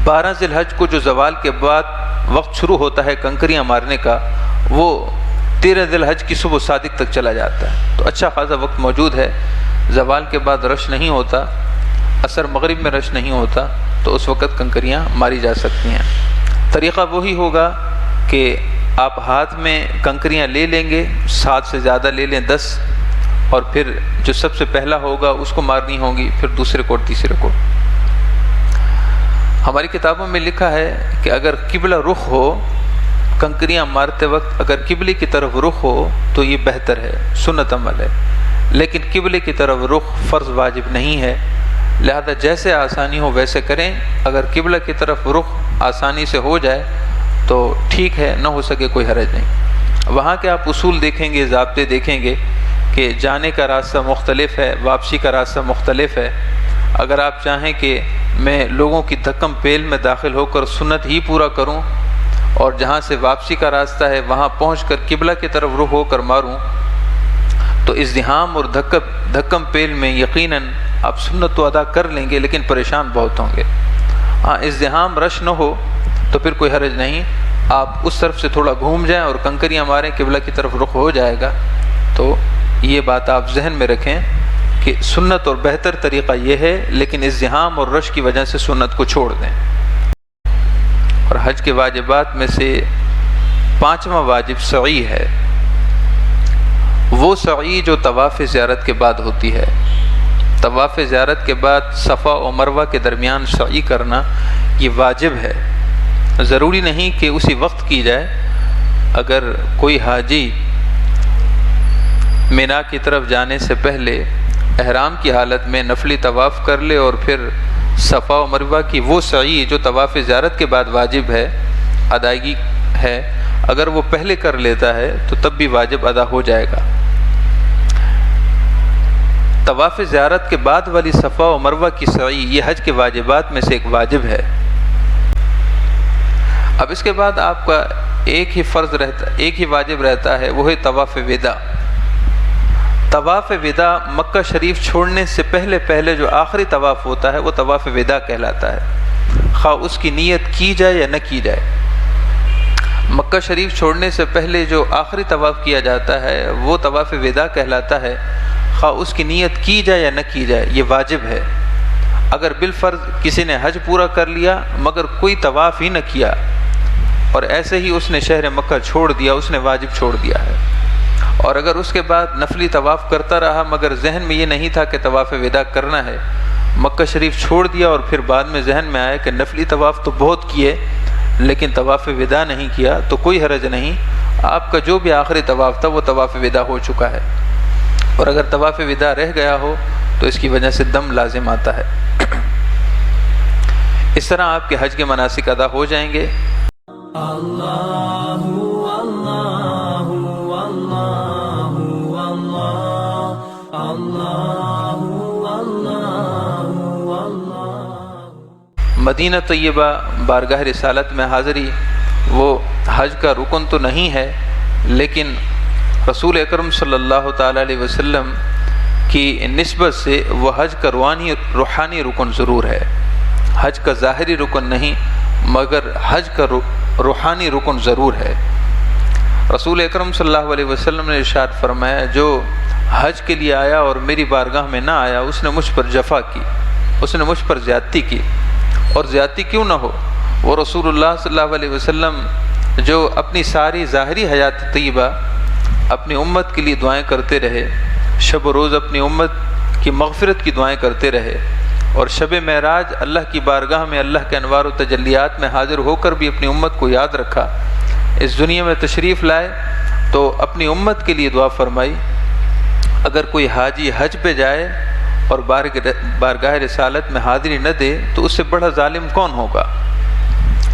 12 ذی الحج کو جو زوال کے بعد وقت شروع ہوتا ہے کنکریاں مارنے کا وہ 13 ذی الحج کی صبح صادق تک چلا جاتا ہے، تو اچھا خاصا وقت موجود ہے۔ زوال کے بعد رش نہیں ہوتا، عصر مغرب میں رش نہیں ہوتا، تو اس وقت کنکریاں ماری جا سکتی ہیں۔ طریقہ وہی ہوگا کہ آپ ہاتھ میں کنکریاں لے لیں گے، 7 سے زیادہ لے لیں، 10، اور پھر جو سب سے پہلا ہوگا اس کو مارنی ہوں گی، پھر دوسرے کو اور تیسرے کو۔ ہماری کتابوں میں لکھا ہے کہ اگر قبلہ رخ ہو، کنکریاں مارتے وقت اگر قبلے کی طرف رخ ہو تو یہ بہتر ہے، سنت عمل ہے، لیکن قبلے کی طرف رخ فرض واجب نہیں ہے، لہذا جیسے آسانی ہو ویسے کریں۔ اگر قبلہ کی طرف رخ آسانی سے ہو جائے تو ٹھیک ہے، نہ ہو سکے کوئی حرج نہیں۔ وہاں کے آپ اصول دیکھیں گے، ضابطے دیکھیں گے کہ جانے کا راستہ مختلف ہے، واپسی کا راستہ مختلف ہے۔ اگر آپ چاہیں کہ میں لوگوں کی دھکم پیل میں داخل ہو کر سنت ہی پورا کروں اور جہاں سے واپسی کا راستہ ہے وہاں پہنچ کر قبلہ کی طرف رخ ہو کر ماروں، تو ازدحام اور دھکم پیل میں یقیناً آپ سنت تو ادا کر لیں گے لیکن پریشان بہت ہوں گے۔ ہاں، ازدحام رش نہ ہو تو پھر کوئی حرج نہیں، آپ اس طرف سے تھوڑا گھوم جائیں اور کنکریاں ماریں، قبلہ کی طرف رخ ہو جائے گا۔ تو یہ بات آپ ذہن میں رکھیں کہ سنت اور بہتر طریقہ یہ ہے، لیکن ازدحام اور رش کی وجہ سے سنت کو چھوڑ دیں۔ اور حج کے واجبات میں سے 5واں واجب سعی ہے، وہ سعی جو طواف زیارت کے بعد ہوتی ہے۔ طواف زیارت کے بعد صفا و مروہ کے درمیان سعی کرنا یہ واجب ہے، ضروری نہیں کہ اسی وقت کی جائے۔ اگر کوئی حاجی مینا کی طرف جانے سے پہلے احرام کی حالت میں نفلی طواف کر لے اور پھر صفا و مروہ کی وہ سعی جو طواف زیارت کے بعد واجب ہے، ادائیگی ہے، اگر وہ پہلے کر لیتا ہے تو تب بھی واجب ادا ہو جائے گا۔ طواف زیارت کے بعد والی صفا و مروہ کی سعی یہ حج کے واجبات میں سے ایک واجب ہے۔ اب اس کے بعد آپ کا ایک ہی واجب رہتا ہے، وہ ہے طواف وداع۔ طواف وداع مکہ شریف چھوڑنے سے پہلے جو آخری طواف ہوتا ہے وہ طواف وداع کہلاتا ہے، خواہ اس کی نیت کی جائے یا نہ کی جائے۔ مکہ شریف چھوڑنے سے پہلے جو آخری طواف کیا جاتا ہے وہ طواف وداع کہلاتا ہے، خواہ اس کی نیت کی جائے یا نہ کی جائے، یہ واجب ہے۔ اگر بالفرض کسی نے حج پورا کر لیا مگر کوئی طواف ہی نہ کیا اور ایسے ہی اس نے شہر مکہ چھوڑ دیا، اس نے واجب چھوڑ دیا ہے۔ اور اگر اس کے بعد نفلی طواف کرتا رہا مگر ذہن میں یہ نہیں تھا کہ طواف وداع کرنا ہے، مکہ شریف چھوڑ دیا اور پھر بعد میں ذہن میں آیا کہ نفلی طواف تو بہت کیے لیکن طواف وداع نہیں کیا، تو کوئی حرج نہیں، آپ کا جو بھی آخری طواف تھا وہ طواف وداع ہو چکا ہے۔ اور اگر طواف وداع رہ گیا ہو تو اس کی وجہ سے دم لازم آتا ہے۔ اس طرح آپ کے حج کے مناسک ادا ہو جائیں گے۔ اللہ اللہ اللہ اللہ اللہ اللہ۔ مدینہ طیبہ بارگاہ رسالت میں حاضری وہ حج کا رکن تو نہیں ہے، لیکن رسول اکرم صلی اللہ تعالیٰ علیہ وسلم کی نسبت سے وہ حج کا روحانی رکن ضرور ہے۔ حج کا ظاہری رکن نہیں مگر حج کا روحانی رکن ضرور ہے۔ رسول اکرم صلی اللہ علیہ وسلم نے ارشاد فرمایا، جو حج کے لیے آیا اور میری بارگاہ میں نہ آیا اس نے مجھ پر جفا کی، اس نے مجھ پر زیادتی کی، اور زیادتی کیوں نہ ہو، وہ رسول اللہ صلی اللہ علیہ وسلم جو اپنی ساری ظاہری حیات طیبہ اپنی امت کے لیے دعائیں کرتے رہے، شب و روز اپنی امت کی مغفرت کی دعائیں کرتے رہے، اور شب معراج اللہ کی بارگاہ میں اللہ کے انوار و تجلیات میں حاضر ہو کر بھی اپنی امت کو یاد رکھا، اس دنیا میں تشریف لائے تو اپنی امت کے لیے دعا فرمائی۔ اگر کوئی حاجی حج پہ جائے اور بارگاہ رسالت میں حاضری نہ دے تو اس سے بڑا ظالم کون ہوگا؟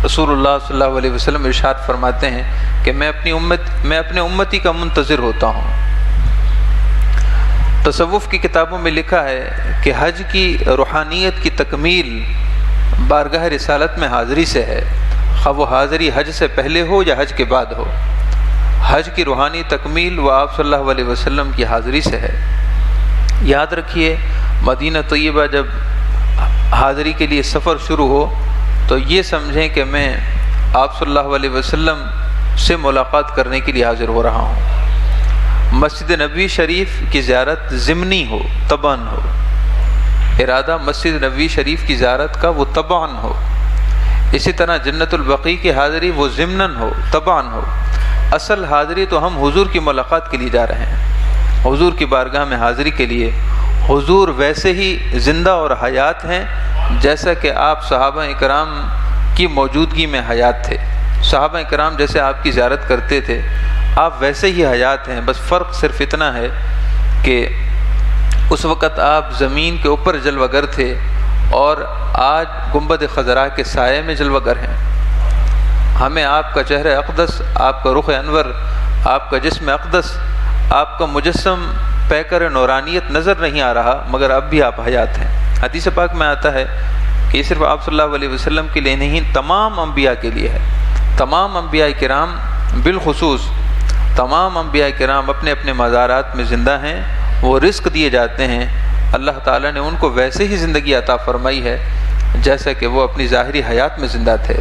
رسول اللہ صلی اللہ علیہ وسلم ارشاد فرماتے ہیں کہ میں اپنے امتی کا منتظر ہوتا ہوں۔ تصوف کی کتابوں میں لکھا ہے کہ حج کی روحانیت کی تکمیل بارگاہ رسالت میں حاضری سے ہے، خواہ وہ حاضری حج سے پہلے ہو یا حج کے بعد ہو۔ حج کی روحانی تکمیل وہ آپ صلی اللہ علیہ وسلم کی حاضری سے ہے۔ یاد رکھیے، مدینہ طیبہ جب حاضری کے لیے سفر شروع ہو تو یہ سمجھیں کہ میں آپ صلی اللہ علیہ وسلم سے ملاقات کرنے کے لیے حاضر ہو رہا ہوں۔ مسجد نبوی شریف کی زیارت ضمنی ہو، تبعاً ہو، ارادہ مسجد نبوی شریف کی زیارت کا وہ تبعاً ہو۔ اسی طرح جنت البقیع کی حاضری وہ ضمناً ہو، تبعاً ہو۔ اصل حاضری تو ہم حضور کی ملاقات کے لیے جا رہے ہیں، حضور کی بارگاہ میں حاضری کے لیے۔ حضور ویسے ہی زندہ اور حیات ہیں جیسا کہ آپ صحابہ اکرام کی موجودگی میں حیات تھے۔ صحابہ اکرام جیسے آپ کی زیارت کرتے تھے، آپ ویسے ہی حیات ہیں، بس فرق صرف اتنا ہے کہ اس وقت آپ زمین کے اوپر جلوہ گر تھے اور آج گنبد خضراء کے سائے میں جلوہ گر ہیں۔ ہمیں آپ کا چہرہ اقدس، آپ کا رخ انور، آپ کا جسم اقدس، آپ کا مجسم پیکر نورانیت نظر نہیں آ رہا، مگر اب بھی آپ حیات ہیں۔ حدیث پاک میں آتا ہے کہ یہ صرف آپ صلی اللہ علیہ وسلم کے لیے نہیں، تمام انبیاء کے لیے ہے۔ تمام انبیاء کرام، بالخصوص تمام انبیاء کرام اپنے اپنے مزارات میں زندہ ہیں، وہ رزق دیے جاتے ہیں۔ اللہ تعالیٰ نے ان کو ویسے ہی زندگی عطا فرمائی ہے جیسا کہ وہ اپنی ظاہری حیات میں زندہ تھے۔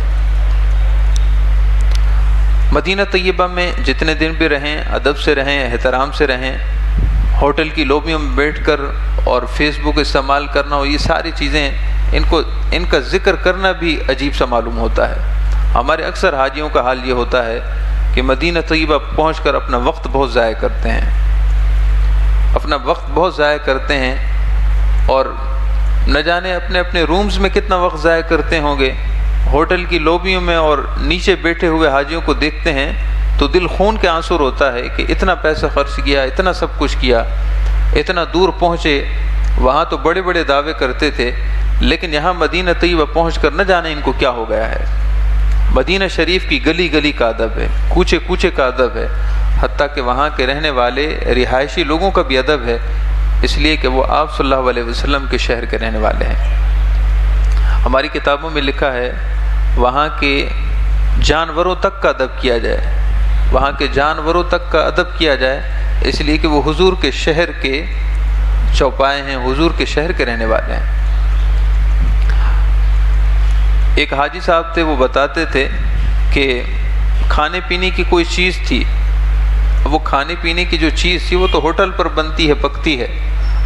مدینہ طیبہ میں جتنے دن بھی رہیں، ادب سے رہیں، احترام سے رہیں۔ ہوٹل کی لوبیوں میں بیٹھ کر اور فیس بک استعمال کرنا اور یہ ساری چیزیں، ان کا ذکر کرنا بھی عجیب سا معلوم ہوتا ہے۔ ہمارے اکثر حاجیوں کا حال یہ ہوتا ہے کہ مدینہ طیبہ پہنچ کر اپنا وقت بہت ضائع کرتے ہیں، اپنا وقت بہت ضائع کرتے ہیں، اور نہ جانے اپنے اپنے رومز میں کتنا وقت ضائع کرتے ہوں گے۔ ہوٹل کی لوبیوں میں اور نیچے بیٹھے ہوئے حاجیوں کو دیکھتے ہیں تو دل خون کے آنسو ہوتا ہے کہ اتنا پیسہ خرچ کیا، اتنا سب کچھ کیا، اتنا دور پہنچے۔ وہاں تو بڑے بڑے دعوے کرتے تھے، لیکن یہاں مدینہ طیبہ پہنچ کر نہ جانے ان کو کیا ہو گیا ہے۔ مدینہ شریف کی گلی گلی کا ادب ہے، کوچے کوچے کا ادب ہے، حتیٰ کہ وہاں کے رہنے والے رہائشی لوگوں کا بھی ادب ہے، اس لیے کہ وہ آپ صلی اللہ علیہ وسلم کے شہر کے رہنے والے ہیں۔ ہماری کتابوں میں لکھا ہے وہاں کے جانوروں تک کا ادب کیا جائے، وہاں کے جانوروں تک کا ادب کیا جائے، اس لیے کہ وہ حضور کے شہر کے چوپائے ہیں، حضور کے شہر کے رہنے والے ہیں۔ ایک حاجی صاحب تھے، وہ بتاتے تھے کہ کھانے پینے کی کوئی چیز تھی، وہ کھانے پینے کی جو چیز تھی وہ تو ہوٹل پر بنتی ہے، پکتی ہے،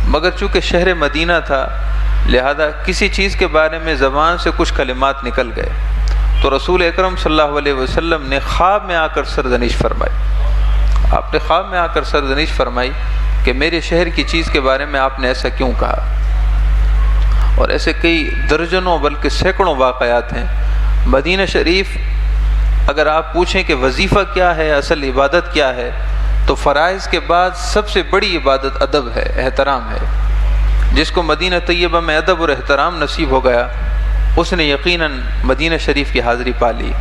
مگر چونکہ شہر مدینہ تھا لہذا کسی چیز کے بارے میں زبان سے کچھ کلمات نکل گئے تو رسول اکرم صلی اللہ علیہ وسلم نے خواب میں آ کر سرزنش فرمائی۔ آپ نے خواب میں آ کر سرزنش فرمائی کہ میرے شہر کی چیز کے بارے میں آپ نے ایسا کیوں کہا۔ اور ایسے کئی درجنوں بلکہ سینکڑوں واقعات ہیں۔ مدینہ شریف اگر آپ پوچھیں کہ وظیفہ کیا ہے، اصل عبادت کیا ہے، تو فرائض کے بعد سب سے بڑی عبادت ادب ہے، احترام ہے۔ جس کو مدینہ طیبہ میں ادب اور احترام نصیب ہو گیا اس نے یقیناً مدینہ شریف کی حاضری پا لی،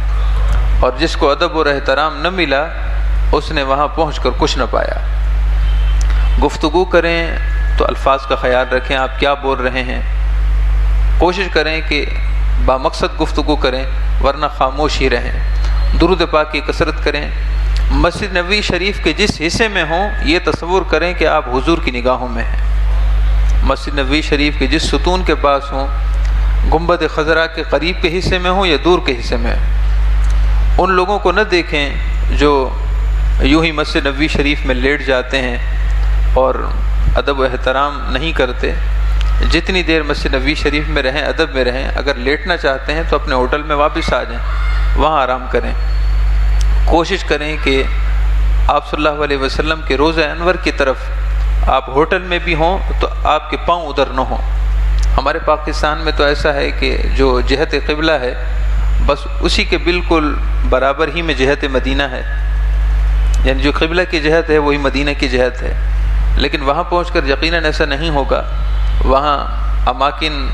اور جس کو ادب اور احترام نہ ملا اس نے وہاں پہنچ کر کچھ نہ پایا۔ گفتگو کریں تو الفاظ کا خیال رکھیں، آپ کیا بول رہے ہیں، کوشش کریں کہ بامقصد گفتگو کریں ورنہ خاموش ہی رہیں۔ درود پاک کی کثرت کریں۔ مسجد نبوی شریف کے جس حصے میں ہوں یہ تصور کریں کہ آپ حضور کی نگاہوں میں ہیں۔ مسجد نبوی شریف کے جس ستون کے پاس ہوں، گنبد خضراء کے قریب کے حصے میں ہوں یا دور کے حصے میں، ان لوگوں کو نہ دیکھیں جو یوں ہی مسجد نبوی شریف میں لیٹ جاتے ہیں اور ادب و احترام نہیں کرتے۔ جتنی دیر مسجد نبوی شریف میں رہیں، ادب میں رہیں۔ اگر لیٹنا چاہتے ہیں تو اپنے ہوٹل میں واپس آ جائیں، وہاں آرام کریں۔ کوشش کریں کہ آپ صلی اللہ علیہ وسلم کے روضہ انور کی طرف آپ ہوٹل میں بھی ہوں تو آپ کے پاؤں ادھر نہ ہوں۔ ہمارے پاکستان میں تو ایسا ہے کہ جو جہت قبلہ ہے بس اسی کے بالکل برابر ہی میں جہت مدینہ ہے، یعنی جو قبلہ کی جہت ہے وہی مدینہ کی جہت ہے، لیکن وہاں پہنچ کر یقیناً ایسا نہیں ہوگا۔ وہاں اماکن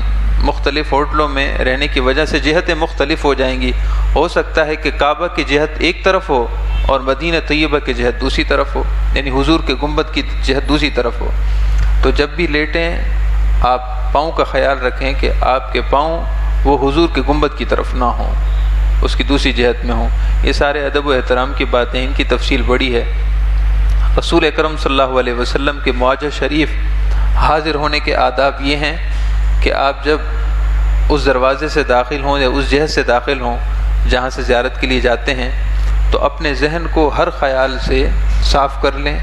مختلف ہوٹلوں میں رہنے کی وجہ سے جہتیں مختلف ہو جائیں گی۔ ہو سکتا ہے کہ کعبہ کی جہت ایک طرف ہو اور مدینہ طیبہ کی جہت دوسری طرف ہو، یعنی حضور کے گنبد کی جہت دوسری طرف ہو۔ تو جب بھی لیٹیں آپ پاؤں کا خیال رکھیں کہ آپ کے پاؤں وہ حضور کے گنبد کی طرف نہ ہوں، اس کی دوسری جہت میں ہوں۔ یہ سارے ادب و احترام کی باتیں، ان کی تفصیل بڑی ہے۔ رسول اکرم صلی اللہ علیہ وسلم کے معجزہ شریف حاضر ہونے کے آداب یہ ہیں کہ آپ جب اس دروازے سے داخل ہوں یا اس جہت سے داخل ہوں جہاں سے زیارت کے لیے جاتے ہیں تو اپنے ذہن کو ہر خیال سے صاف کر لیں،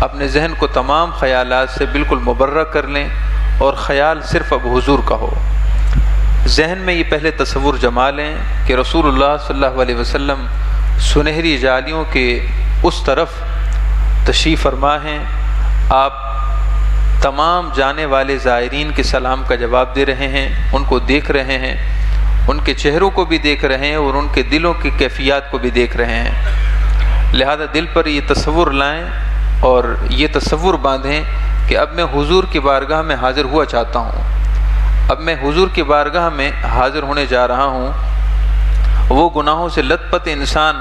اپنے ذہن کو تمام خیالات سے بالکل مبرہ کر لیں اور خیال صرف اب حضور کا ہو۔ ذہن میں یہ پہلے تصور جما لیں کہ رسول اللہ صلی اللہ علیہ وسلم سنہری جالیوں کے اس طرف تشریف فرما ہیں، آپ تمام جانے والے زائرین کے سلام کا جواب دے رہے ہیں، ان کو دیکھ رہے ہیں، ان کے چہروں کو بھی دیکھ رہے ہیں اور ان کے دلوں کی کیفیات کو بھی دیکھ رہے ہیں۔ لہذا دل پر یہ تصور لائیں اور یہ تصور باندھیں کہ اب میں حضور کی بارگاہ میں حاضر ہوا چاہتا ہوں، اب میں حضور کی بارگاہ میں حاضر ہونے جا رہا ہوں۔ وہ گناہوں سے لت پت انسان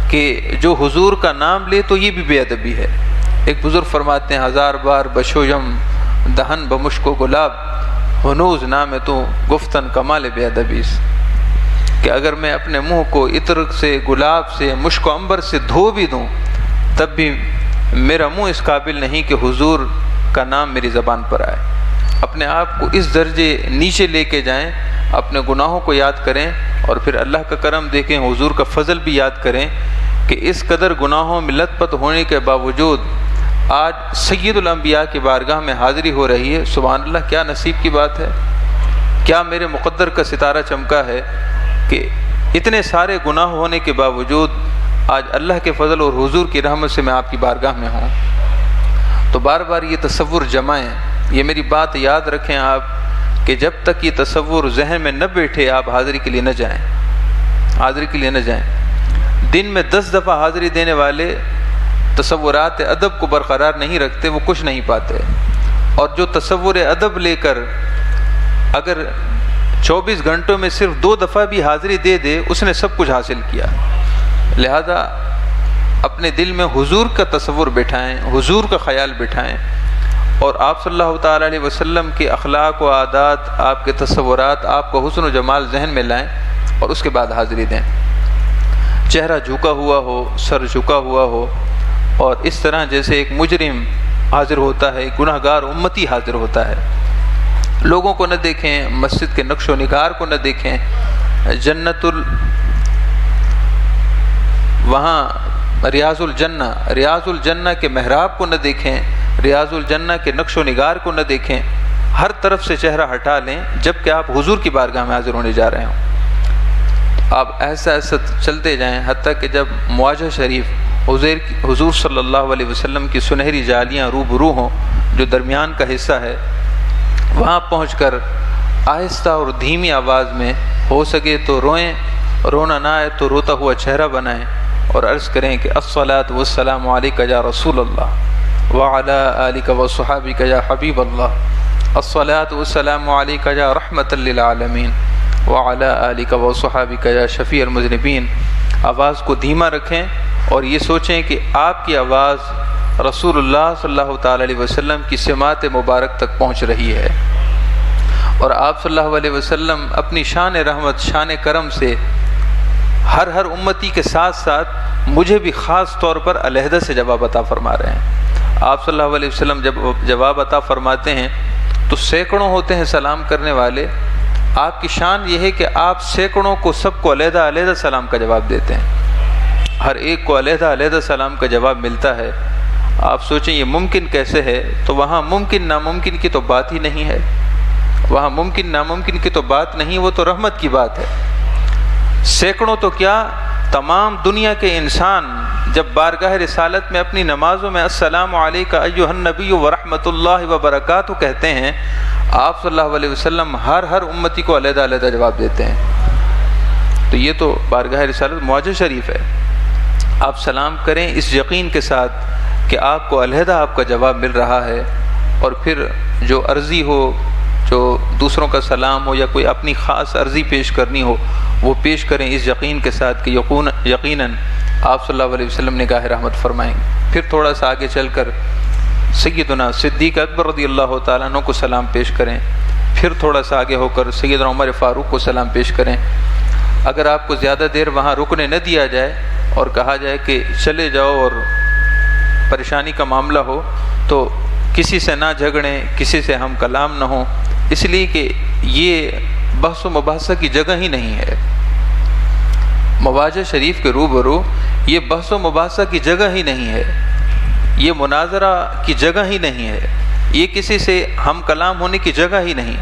کہ جو حضور کا نام لے تو یہ بھی بے ادبی ہے۔ ایک بزرگ فرماتے ہیں، ہزار بار بشویم دہن بمشک و گلاب ہنوز نام تو گفتن کمال بے ادبی، کہ اگر میں اپنے منہ کو عطر سے، گلاب سے، مشک و عنبر سے دھو بھی دوں تب بھی میرا منہ اس قابل نہیں کہ حضور کا نام میری زبان پر آئے۔ اپنے آپ کو اس درجے نیچے لے کے جائیں، اپنے گناہوں کو یاد کریں اور پھر اللہ کا کرم دیکھیں، حضور کا فضل بھی یاد کریں کہ اس قدر گناہوں میں لت پت ہونے کے باوجود آج سید الانبیاء کی بارگاہ میں حاضری ہو رہی ہے۔ سبحان اللہ، کیا نصیب کی بات ہے، کیا میرے مقدر کا ستارہ چمکا ہے کہ اتنے سارے گناہ ہونے کے باوجود آج اللہ کے فضل اور حضور کی رحمت سے میں آپ کی بارگاہ میں ہوں۔ تو بار بار یہ تصور جمائیں، یہ میری بات یاد رکھیں آپ کہ جب تک یہ تصور ذہن میں نہ بیٹھے آپ حاضری کے لیے نہ جائیں، حاضری کے لیے نہ جائیں۔ دن میں 10 دفعہ حاضری دینے والے تصورات ادب کو برقرار نہیں رکھتے، وہ کچھ نہیں پاتے، اور جو تصور ادب لے کر اگر 24 گھنٹوں میں صرف 2 دفعہ بھی حاضری دے دے اس نے سب کچھ حاصل کیا۔ لہذا اپنے دل میں حضور کا تصور بٹھائیں، حضور کا خیال بٹھائیں، اور آپ صلی اللہ تعالیٰ علیہ وسلم کے اخلاق و عادات، آپ کے تصورات، آپ کا حسن و جمال ذہن میں لائیں اور اس کے بعد حاضری دیں۔ چہرہ جھکا ہوا ہو، سر جھکا ہوا ہو، اور اس طرح جیسے ایک مجرم حاضر ہوتا ہے، ایک گناہ گار امتی حاضر ہوتا ہے۔ لوگوں کو نہ دیکھیں، مسجد کے نقش و نگار کو نہ دیکھیں، وہاں ریاض الجنہ کے محراب کو نہ دیکھیں، ریاض الجنہ کے نقش و نگار کو نہ دیکھیں، ہر طرف سے چہرہ ہٹا لیں جبکہ آپ حضور کی بارگاہ میں حاضر ہونے جا رہے ہوں۔ آپ ایسا ایسا چلتے جائیں حتیٰ کہ جب مواجہ شریف حضور صلی اللہ علیہ وسلم کی سنہری جالیاں روبرو ہوں جو درمیان کا حصہ ہے، وہاں پہنچ کر آہستہ اور دھیمی آواز میں ہو سکے تو روئیں، رونا نہ آئے تو روتا ہوا چہرہ بنائیں اور عرض کریں کہ الصلاۃ والسلام علیک یا رسول اللہ وعلی آلک وصحابک یا حبیب اللہ، الصلاۃ والسلام علیک یا رحمۃ للعالمین وعلی آلک وصحابک یا شفیع المذنبین۔ آواز کو دھیما رکھیں اور یہ سوچیں کہ آپ کی آواز رسول اللہ صلی اللہ تعالیٰ علیہ وسلم کی سماعت مبارک تک پہنچ رہی ہے، اور آپ صلی اللہ علیہ وسلم اپنی شان رحمت، شان کرم سے ہر امتی کے ساتھ ساتھ مجھے بھی خاص طور پر علیحدہ سے جواب عطا فرما رہے ہیں۔ آپ صلی اللہ علیہ وسلم جب جواب عطا فرماتے ہیں تو سینکڑوں ہوتے ہیں سلام کرنے والے، آپ کی شان یہ ہے کہ آپ سینکڑوں کو سب کو علیحدہ علیحدہ سلام کا جواب دیتے ہیں، ہر ایک کو علیحدہ علیحدہ سلام کا جواب ملتا ہے۔ آپ سوچیں یہ ممکن کیسے ہے؟ تو وہاں ممکن ناممکن کی تو بات ہی نہیں ہے، وہاں ممکن ناممکن کی تو بات نہیں، وہ تو رحمت کی بات ہے۔ سینکڑوں تو کیا، تمام دنیا کے انسان جب بارگاہ رسالت میں اپنی نمازوں میں السلام علیکہ ایھا النبی ورحمۃ اللہ وبرکاتہ کہتے ہیں، آپ صلی اللہ علیہ وسلم ہر امتی کو علیحدہ علیحدہ جواب دیتے ہیں۔ تو یہ تو بارگاہ رسالت معجزہ شریف ہے۔ آپ سلام کریں اس یقین کے ساتھ کہ آپ کو علیحدہ آپ کا جواب مل رہا ہے، اور پھر جو عرضی ہو، جو دوسروں کا سلام ہو یا کوئی اپنی خاص عرضی پیش کرنی ہو وہ پیش کریں اس یقین کے ساتھ کہ یقیناً آپ صلی اللہ علیہ وسلم نگاہ رحمت فرمائیں گے۔ پھر تھوڑا سا آگے چل کر سیدنا صدیق اکبر رضی اللہ تعالیٰ عنہ کو سلام پیش کریں، پھر تھوڑا سا آگے ہو کر سیدنا عمر فاروق کو سلام پیش کریں۔ اگر آپ کو زیادہ دیر وہاں رکنے نہ دیا جائے اور کہا جائے کہ چلے جاؤ اور پریشانی کا معاملہ ہو تو کسی سے نہ جھگڑیں، کسی سے ہم کلام نہ ہوں، اس لیے کہ یہ بحث و مباحثہ کی جگہ ہی نہیں ہے۔ مواجہ شریف کے روبرو یہ بحث و مباحثہ کی جگہ ہی نہیں ہے۔ یہ مناظرہ کی جگہ ہی نہیں ہے، یہ کسی سے ہم کلام ہونے کی جگہ ہی نہیں۔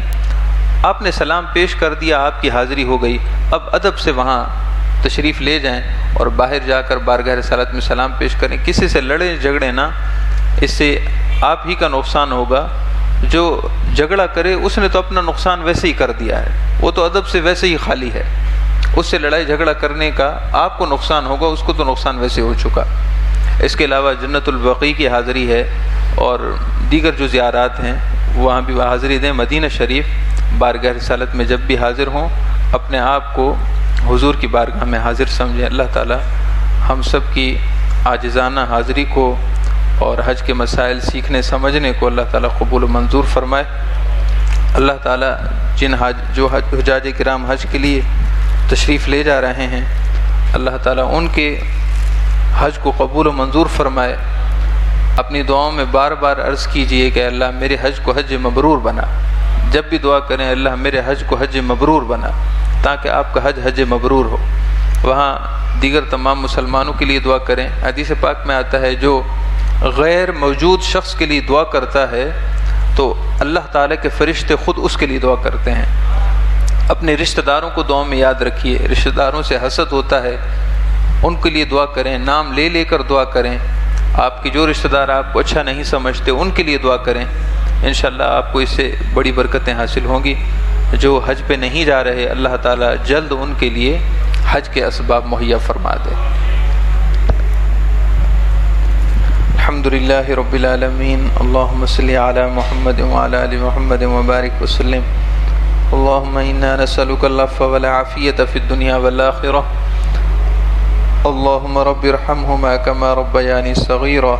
آپ نے سلام پیش کر دیا، آپ کی حاضری ہو گئی، اب ادب سے وہاں تشریف لے جائیں اور باہر جا کر بارگاہ رسالت میں سلام پیش کریں، کسی سے لڑیں جھگڑیں نہ، اس سے آپ ہی کا نقصان ہوگا۔ جو جھگڑا کرے اس نے تو اپنا نقصان ویسے ہی کر دیا ہے، وہ تو ادب سے ویسے ہی خالی ہے، اس سے لڑائی جھگڑا کرنے کا آپ کو نقصان ہوگا، اس کو تو نقصان ویسے ہو چکا۔ اس کے علاوہ جنت البقیع کی حاضری ہے اور دیگر جو زیارات ہیں وہاں بھی حاضری دیں۔ مدینہ شریف بارگاہ رسالت میں جب بھی حاضر ہوں اپنے آپ کو حضور کی بارگاہ میں حاضر سمجھیں۔ اللہ تعالی ہم سب کی عاجزانہ حاضری کو اور حج کے مسائل سیکھنے سمجھنے کو اللہ تعالی قبول و منظور فرمائے۔ اللہ تعالی جو حجاج کرام حج کے لیے تشریف لے جا رہے ہیں، اللہ تعالی ان کے حج کو قبول و منظور فرمائے۔ اپنی دعاؤں میں بار بار عرض کیجئے کہ اللہ میرے حج کو حج مبرور بنا، جب بھی دعا کریں اللہ میرے حج کو حج مبرور بنا، تاکہ آپ کا حج حج مبرور ہو۔ وہاں دیگر تمام مسلمانوں کے لیے دعا کریں۔ حدیث پاک میں آتا ہے جو غیر موجود شخص کے لیے دعا کرتا ہے تو اللہ تعالیٰ کے فرشتے خود اس کے لیے دعا کرتے ہیں۔ اپنے رشتہ داروں کو دعاؤں میں یاد رکھیے، رشتہ داروں سے حسد ہوتا ہے، ان کے لیے دعا کریں، نام لے لے کر دعا کریں۔ آپ کے جو رشتہ دار آپ کو اچھا نہیں سمجھتے ان کے لیے دعا کریں، انشاءاللہ آپ کو اس سے بڑی برکتیں حاصل ہوں گی۔ جو حج پہ نہیں جا رہے اللہ تعالیٰ جلد ان کے لیے حج کے اسباب مہیا فرما دے۔ الحمدللہ رب العالمین، اللہم صلی علی محمد وعلی آل محمد وبارک وسلم۔ اللہم انا نسألک العفو والعافیۃ فی الدنیا والآخرہ، اللہم رب ارحمہما کما ربیانی صغیرا۔